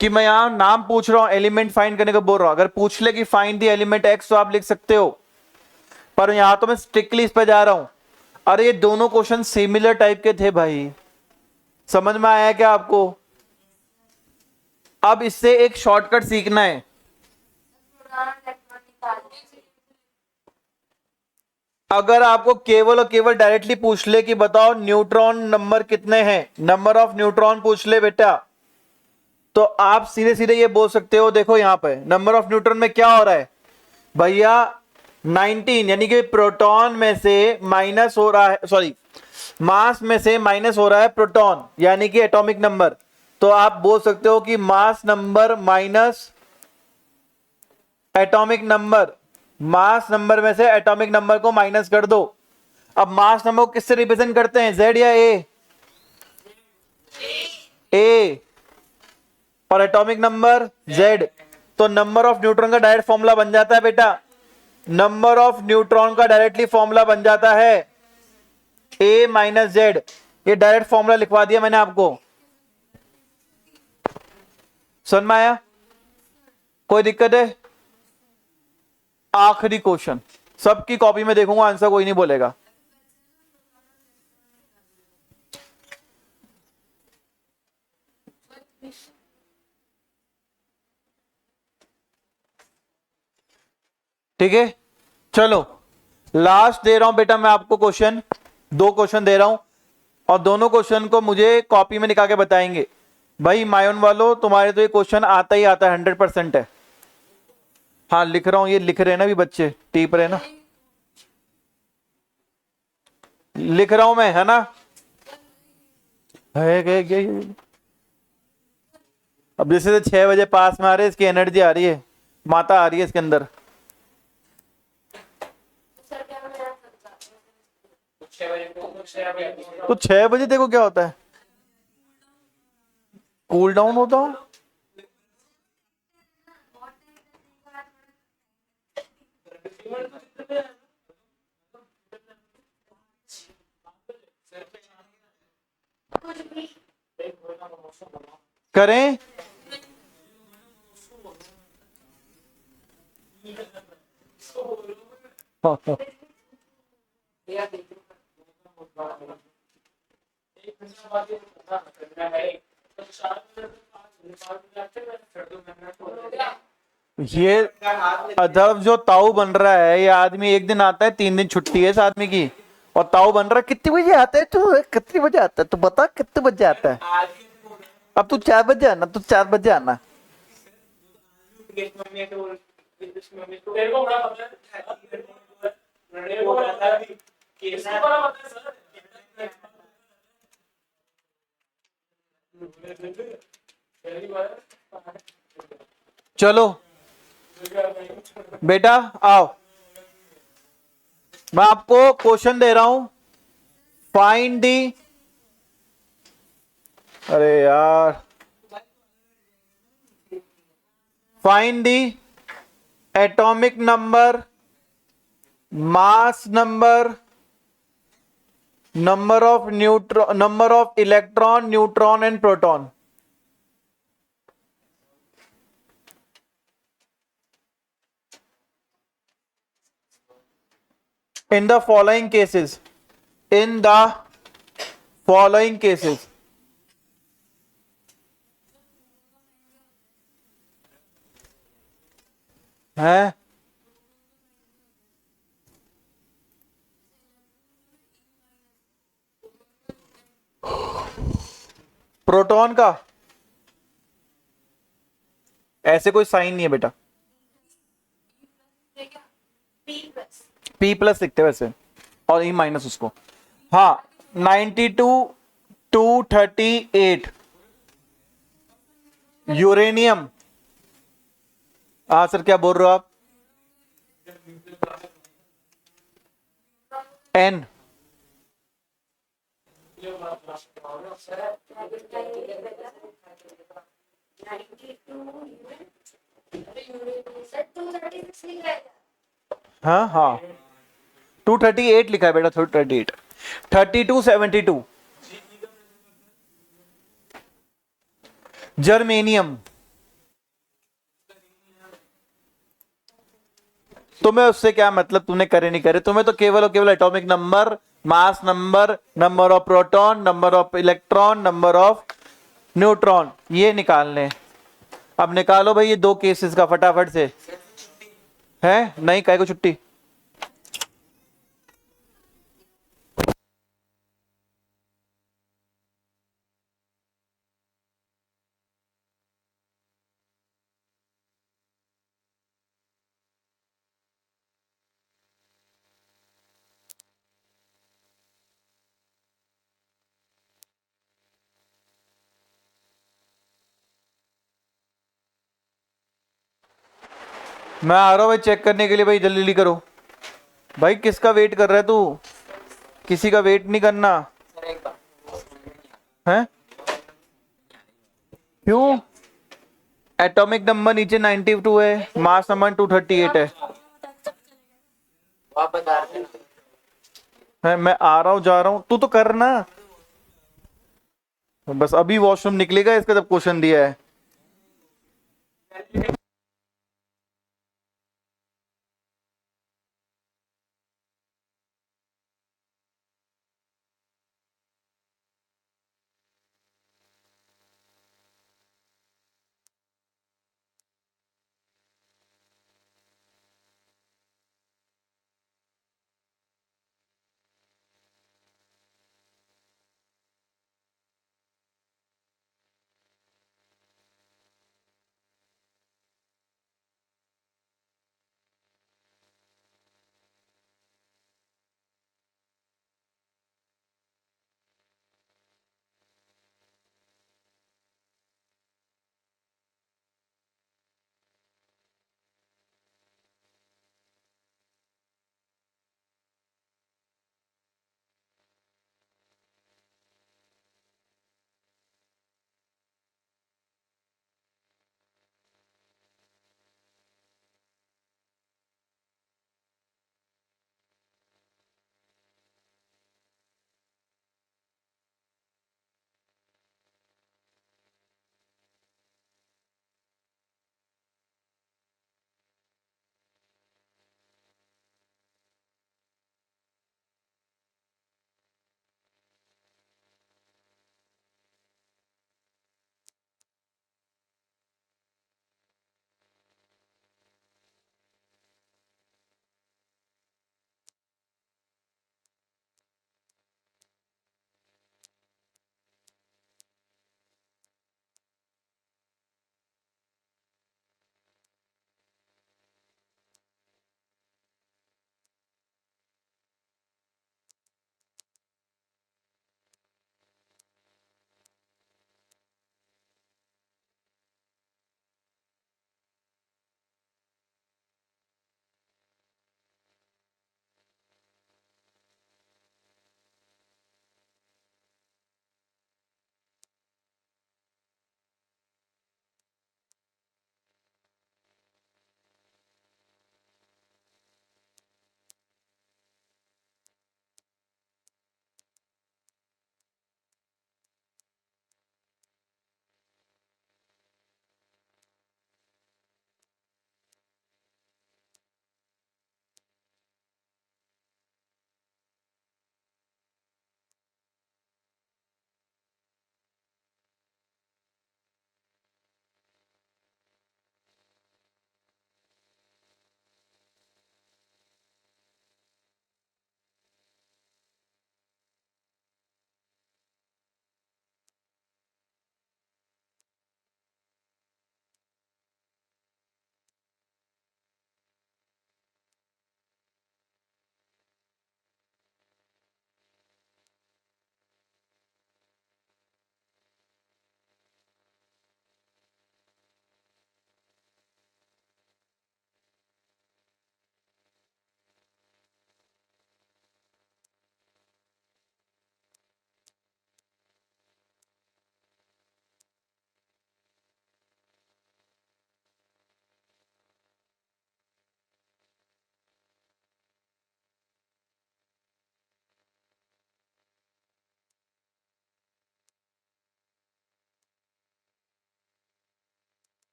कि मैं यहां नाम पूछ रहा हूं, एलिमेंट फाइंड करने को बोल रहा हूं। अगर पूछ ले कि फाइंड द एलिमेंट एक्स तो आप लिख सकते हो, पर यहां तो मैं स्ट्रिक्टली इस पर जा रहा हूं। अरे ये दोनों क्वेश्चन सिमिलर टाइप के थे भाई, समझ में आया क्या आपको? अब इससे एक शॉर्टकट सीखना है। प्रोटॉन इलेक्ट्रॉन निकालने से अगर आपको केवल और केवल डायरेक्टली पूछ ले कि बताओ न्यूट्रॉन नंबर कितने हैं, नंबर ऑफ न्यूट्रॉन पूछ ले बेटा, तो आप सीधे सीधे ये बोल सकते हो, देखो यहां पे नंबर ऑफ न्यूट्रॉन में क्या हो रहा है भैया, 19, यानी कि प्रोटॉन में से माइनस हो रहा है, सॉरी मास में से माइनस हो रहा है प्रोटॉन, यानी कि एटॉमिक नंबर। तो आप बोल सकते हो कि mass number minus atomic number, mass number में से एटॉमिक नंबर को माइनस कर दो। अब मास नंबर को किससे रिप्रेजेंट करते हैं, जेड या ए? ए। और एटॉमिक नंबर जेड। तो नंबर ऑफ न्यूट्रॉन का डायरेक्ट फॉर्मूला बन जाता है बेटा, नंबर ऑफ न्यूट्रॉन का डायरेक्टली फॉर्मूला बन जाता है ए माइनस जेड। ये डायरेक्ट फॉर्मूला लिखवा दिया मैंने आपको, समझ में आया? कोई दिक्कत है? आखिरी क्वेश्चन, सबकी कॉपी में देखूंगा, आंसर कोई नहीं बोलेगा। ठीक है, चलो लास्ट दे रहा हूं बेटा मैं आपको क्वेश्चन, 2 क्वेश्चन दे रहा हूं, और दोनों क्वेश्चन को मुझे कॉपी में निकाल के बताएंगे। भाई मायोन वालों, तुम्हारे तो ये क्वेश्चन आता ही आता है, 100% है। हाँ लिख रहा हूं, ये लिख रहे हैं ना भी बच्चे, टीप रहे ना, लिख रहा हूं मैं, है ना? है गए अब जैसे 6 बजे पास में आ रहे हैं, इसकी एनर्जी आ रही है, माता आ रही है इसके अंदर। सर क्या मैं याद करता हूं 6 बजे को 6 बजे तो 6 बजे देखो क्या होता है, कूल डाउन होता हो। करें? ये अदब जो ताऊ बन रहा है, ये आदमी एक दिन आता है, 3 दिन छुट्टी है इस आदमी की, और ताऊ बन रहा है। कितने बजे आता है तू? कितने बजे आता है तू? बता कितने बजे आता है? अब तू 4 बजे आना, तू 4 बजे आना। चलो बेटा आओ, मैं आपको क्वेश्चन दे रहा हूं। फाइंड दी, अरे यार, find the atomic number, mass number, number of neutron, number of electron, neutron and proton in the following cases, in the following cases। है प्रोटॉन का ऐसे कोई साइन नहीं है बेटा, P+ लिखते हैं वैसे, और E- उसको। हाँ, 92 238 यूरेनियम। हाँ सर, क्या बोल रहे हो आप? N हाँ हाँ, 238 लिखा है बेटा, 238 3272 जर्मेनियम। तुम्हें उससे क्या मतलब, तूने करे नहीं करे, तुम्हें तो केवल और केवल atomic number, mass number, number of proton, number of electron, number of neutron, ये निकालने। अब निकालो भाई ये 2 केसेस का फटाफट से। है नहीं, काय को छुट्टी? मैं आ रहा हूं भाई चेक करने के लिए, भाई जल्दी जल्दी करो भाई। किसका वेट कर रहा है तू? किसी का वेट नहीं करना है। क्यों? एटॉमिक नंबर नीचे 92 है, मास नंबर 238 है। मैं आ रहा हूं, जा रहा हूं, तू तो करना। बस अभी वॉशरूम निकलेगा इसका जब क्वेश्चन दिया है।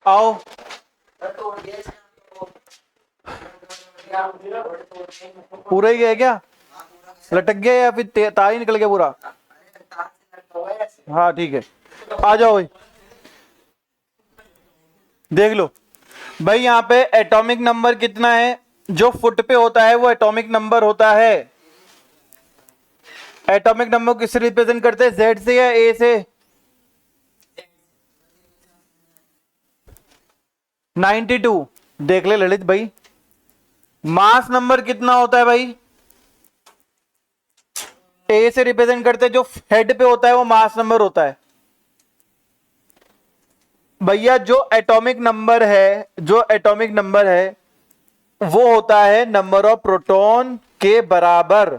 आओ, पूरा ही गया क्या? लटक गया या फिर तार ही निकल गया पूरा? हाँ ठीक है, आ जाओ भाई, देख लो भाई। यहाँ पे एटॉमिक नंबर कितना है? जो फुट पे होता है वो एटॉमिक नंबर होता है। एटॉमिक नंबर किससे रिप्रेजेंट करते हैं? जेड से या ए से? 92। देख ले ललित भाई, मास नंबर कितना होता है भाई? ए से रिप्रेजेंट करते हैं, जो हेड पे होता है वो मास नंबर होता है भैया। जो एटॉमिक नंबर है, जो एटॉमिक नंबर है वो होता है नंबर ऑफ प्रोटॉन के बराबर,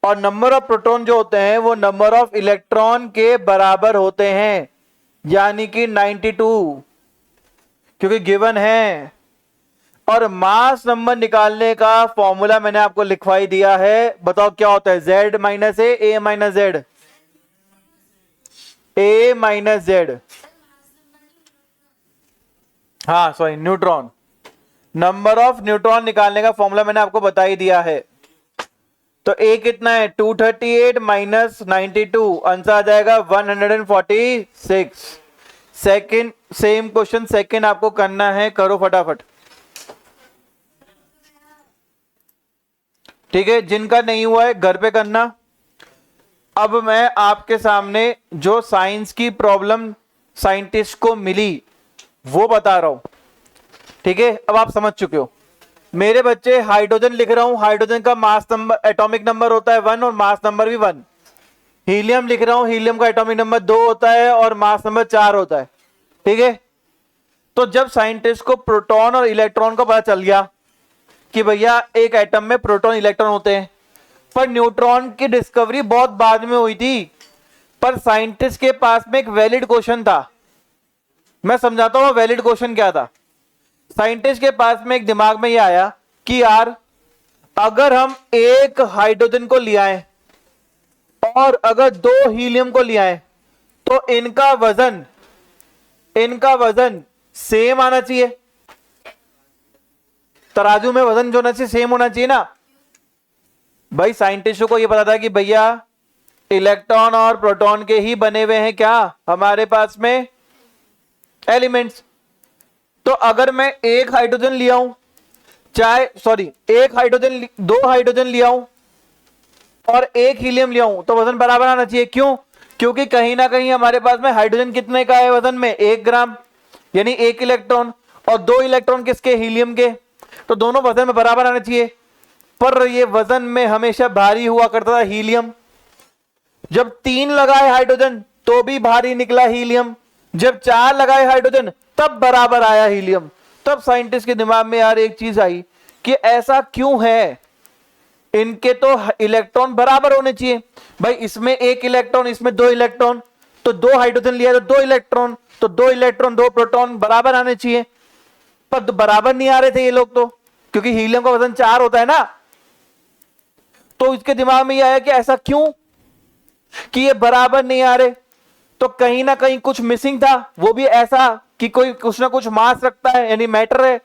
और नंबर ऑफ प्रोटॉन जो होते हैं वो नंबर ऑफ इलेक्ट्रॉन के बराबर होते हैं, यानी कि 92, क्योंकि गिवन है। और मास नंबर निकालने का फॉर्मूला मैंने आपको लिखवाई दिया है, बताओ क्या होता है? Z माइनस ए माइनस जेड, ए माइनस जेड। हाँ sorry, neutron. Number of neutron निकालने का फॉर्मूला मैंने आपको बता ही दिया है। तो ए कितना है? 238 माइनस 92, आंसर आ जाएगा 146। सेकंड, सेम क्वेश्चन सेकंड आपको करना है, करो फटाफट। ठीक है, जिनका नहीं हुआ है घर पे करना। अब मैं आपके सामने जो साइंस की प्रॉब्लम साइंटिस्ट को मिली वो बता रहा हूं, ठीक है? अब आप समझ चुके हो। मेरे बच्चे, हाइड्रोजन लिख रहा हूं, हाइड्रोजन का मास नंबर, एटॉमिक नंबर होता है 1 और मास नंबर भी 1। हीलियम लिख रहा हूं, हीलियम का एटॉमिक नंबर 2 होता है और मास नंबर 4 होता है, ठीक है? तो जब साइंटिस्ट को प्रोटॉन और इलेक्ट्रॉन का पता चल गया कि भैया एक एटम में प्रोटॉन इलेक्ट्रॉन होते हैं, पर न्यूट्रॉन की डिस्कवरी बहुत बाद में हुई थी, पर साइंटिस्ट के पास में एक वैलिड क्वेश्चन था। मैं समझाता हूं वैलिड क्वेश्चन क्या था। साइंटिस्ट के पास में एक दिमाग में ये आया कि यार अगर हम एक हाइड्रोजन को ले आए और अगर 2 हीलियम को ले आए तो इनका वजन सेम आना चाहिए। तराजू में वजन जो होना चाहिए सेम होना चाहिए ना भाई। साइंटिस्टों को यह पता था कि भैया इलेक्ट्रॉन और प्रोटॉन के ही बने हुए हैं क्या हमारे पास में एलिमेंट्स। तो अगर मैं एक हाइड्रोजन ले आऊं, एक हाइड्रोजन, 2 हाइड्रोजन ले आऊं और एक हीलियम ले आऊं तो वजन बराबर आना चाहिए। क्यों? क्योंकि कहीं ना कहीं हमारे पास में हाइड्रोजन कितने का है वजन में? 1 ग्राम, यानी 1 इलेक्ट्रॉन, और 2 इलेक्ट्रॉन किसके? हीलियम के। तो दोनों वजन में बराबर आना चाहिए, पर ये वजन में हमेशा भारी हुआ करता था हीलियम। जब 3 लगाए हाइड्रोजन तो भी भारी निकला हीलियम, जब 4 लगाए हाइड्रोजन तब बराबर आया हीलियम। तब साइंटिस्ट के दिमाग में यार एक चीज आई कि ऐसा क्यों है, इनके तो इलेक्ट्रॉन बराबर होने चाहिए भाई। इसमें 1 इलेक्ट्रॉन, इसमें 2 इलेक्ट्रॉन, तो 2 हाइड्रोजन लिया तो 2 इलेक्ट्रॉन, तो 2 इलेक्ट्रॉन 2 प्रोटॉन बराबर आने चाहिए, पर बराबर नहीं आ रहे थे ये लोग, तो क्योंकि हीलियम का वजन 4 होता है ना। तो इसके दिमाग में ये आया कि ऐसा क्यों कि ये बराबर नहीं आ रहे, तो कहीं ना कहीं कुछ मिसिंग था। वो भी ऐसा कि कोई कुछ ना कुछ मास रखता है, यानी मैटर है,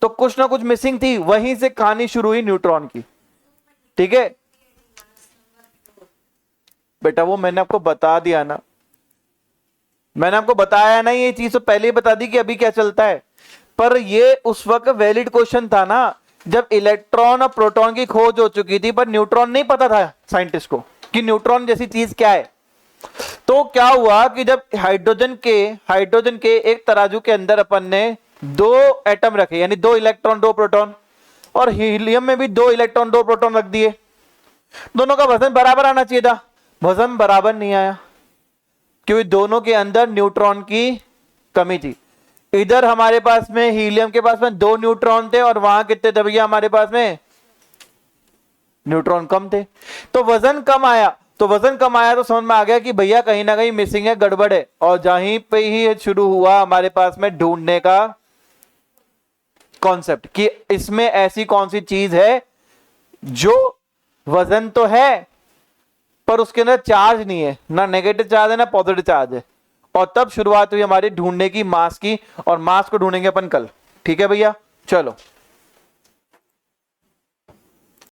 तो कुछ ना कुछ मिसिंग थी। वहीं से कहानी शुरू हुई न्यूट्रॉन की, ठीक है बेटा? वो मैंने आपको बता दिया ना, मैंने आपको बताया ना ये चीज तो पहले ही बता दी कि अभी क्या चलता है। पर ये उस वक्त वैलिड क्वेश्चन था ना जब इलेक्ट्रॉन और प्रोटॉन की खोज हो चुकी थी, पर न्यूट्रॉन नहीं पता था साइंटिस्ट को कि न्यूट्रॉन जैसी चीज क्या है। तो क्या हुआ कि जब हाइड्रोजन के एक तराजू के अंदर अपन ने 2 एटम रखे, यानी 2 इलेक्ट्रॉन 2 प्रोटॉन, और हीलियम में भी 2 इलेक्ट्रॉन 2 प्रोटॉन रख दिए, दोनों का वजन बराबर आना चाहिए था। वजन बराबर नहीं आया क्योंकि दोनों के अंदर न्यूट्रॉन की कमी थी। इधर हमारे पास में हीलियम के पास में 2 न्यूट्रॉन थे और वहां कितने थे भैया हमारे पास में? न्यूट्रॉन कम थे, तो वजन कम आया। तो वजन कम आया तो समझ में आ गया कि भैया कहीं ना कहीं मिसिंग है, गड़बड़ है। और जहीं पे ही शुरू हुआ हमारे पास में ढूंढने का कॉन्सेप्ट कि इसमें ऐसी कौन सी चीज है जो वजन तो है पर उसके अंदर चार्ज नहीं है, ना नेगेटिव चार्ज है ना पॉजिटिव चार्ज है, और तब शुरुआत हुई हमारी ढूंढने की मास की, और मास को ढूंढेंगे अपन कल। ठीक है भैया, चलो।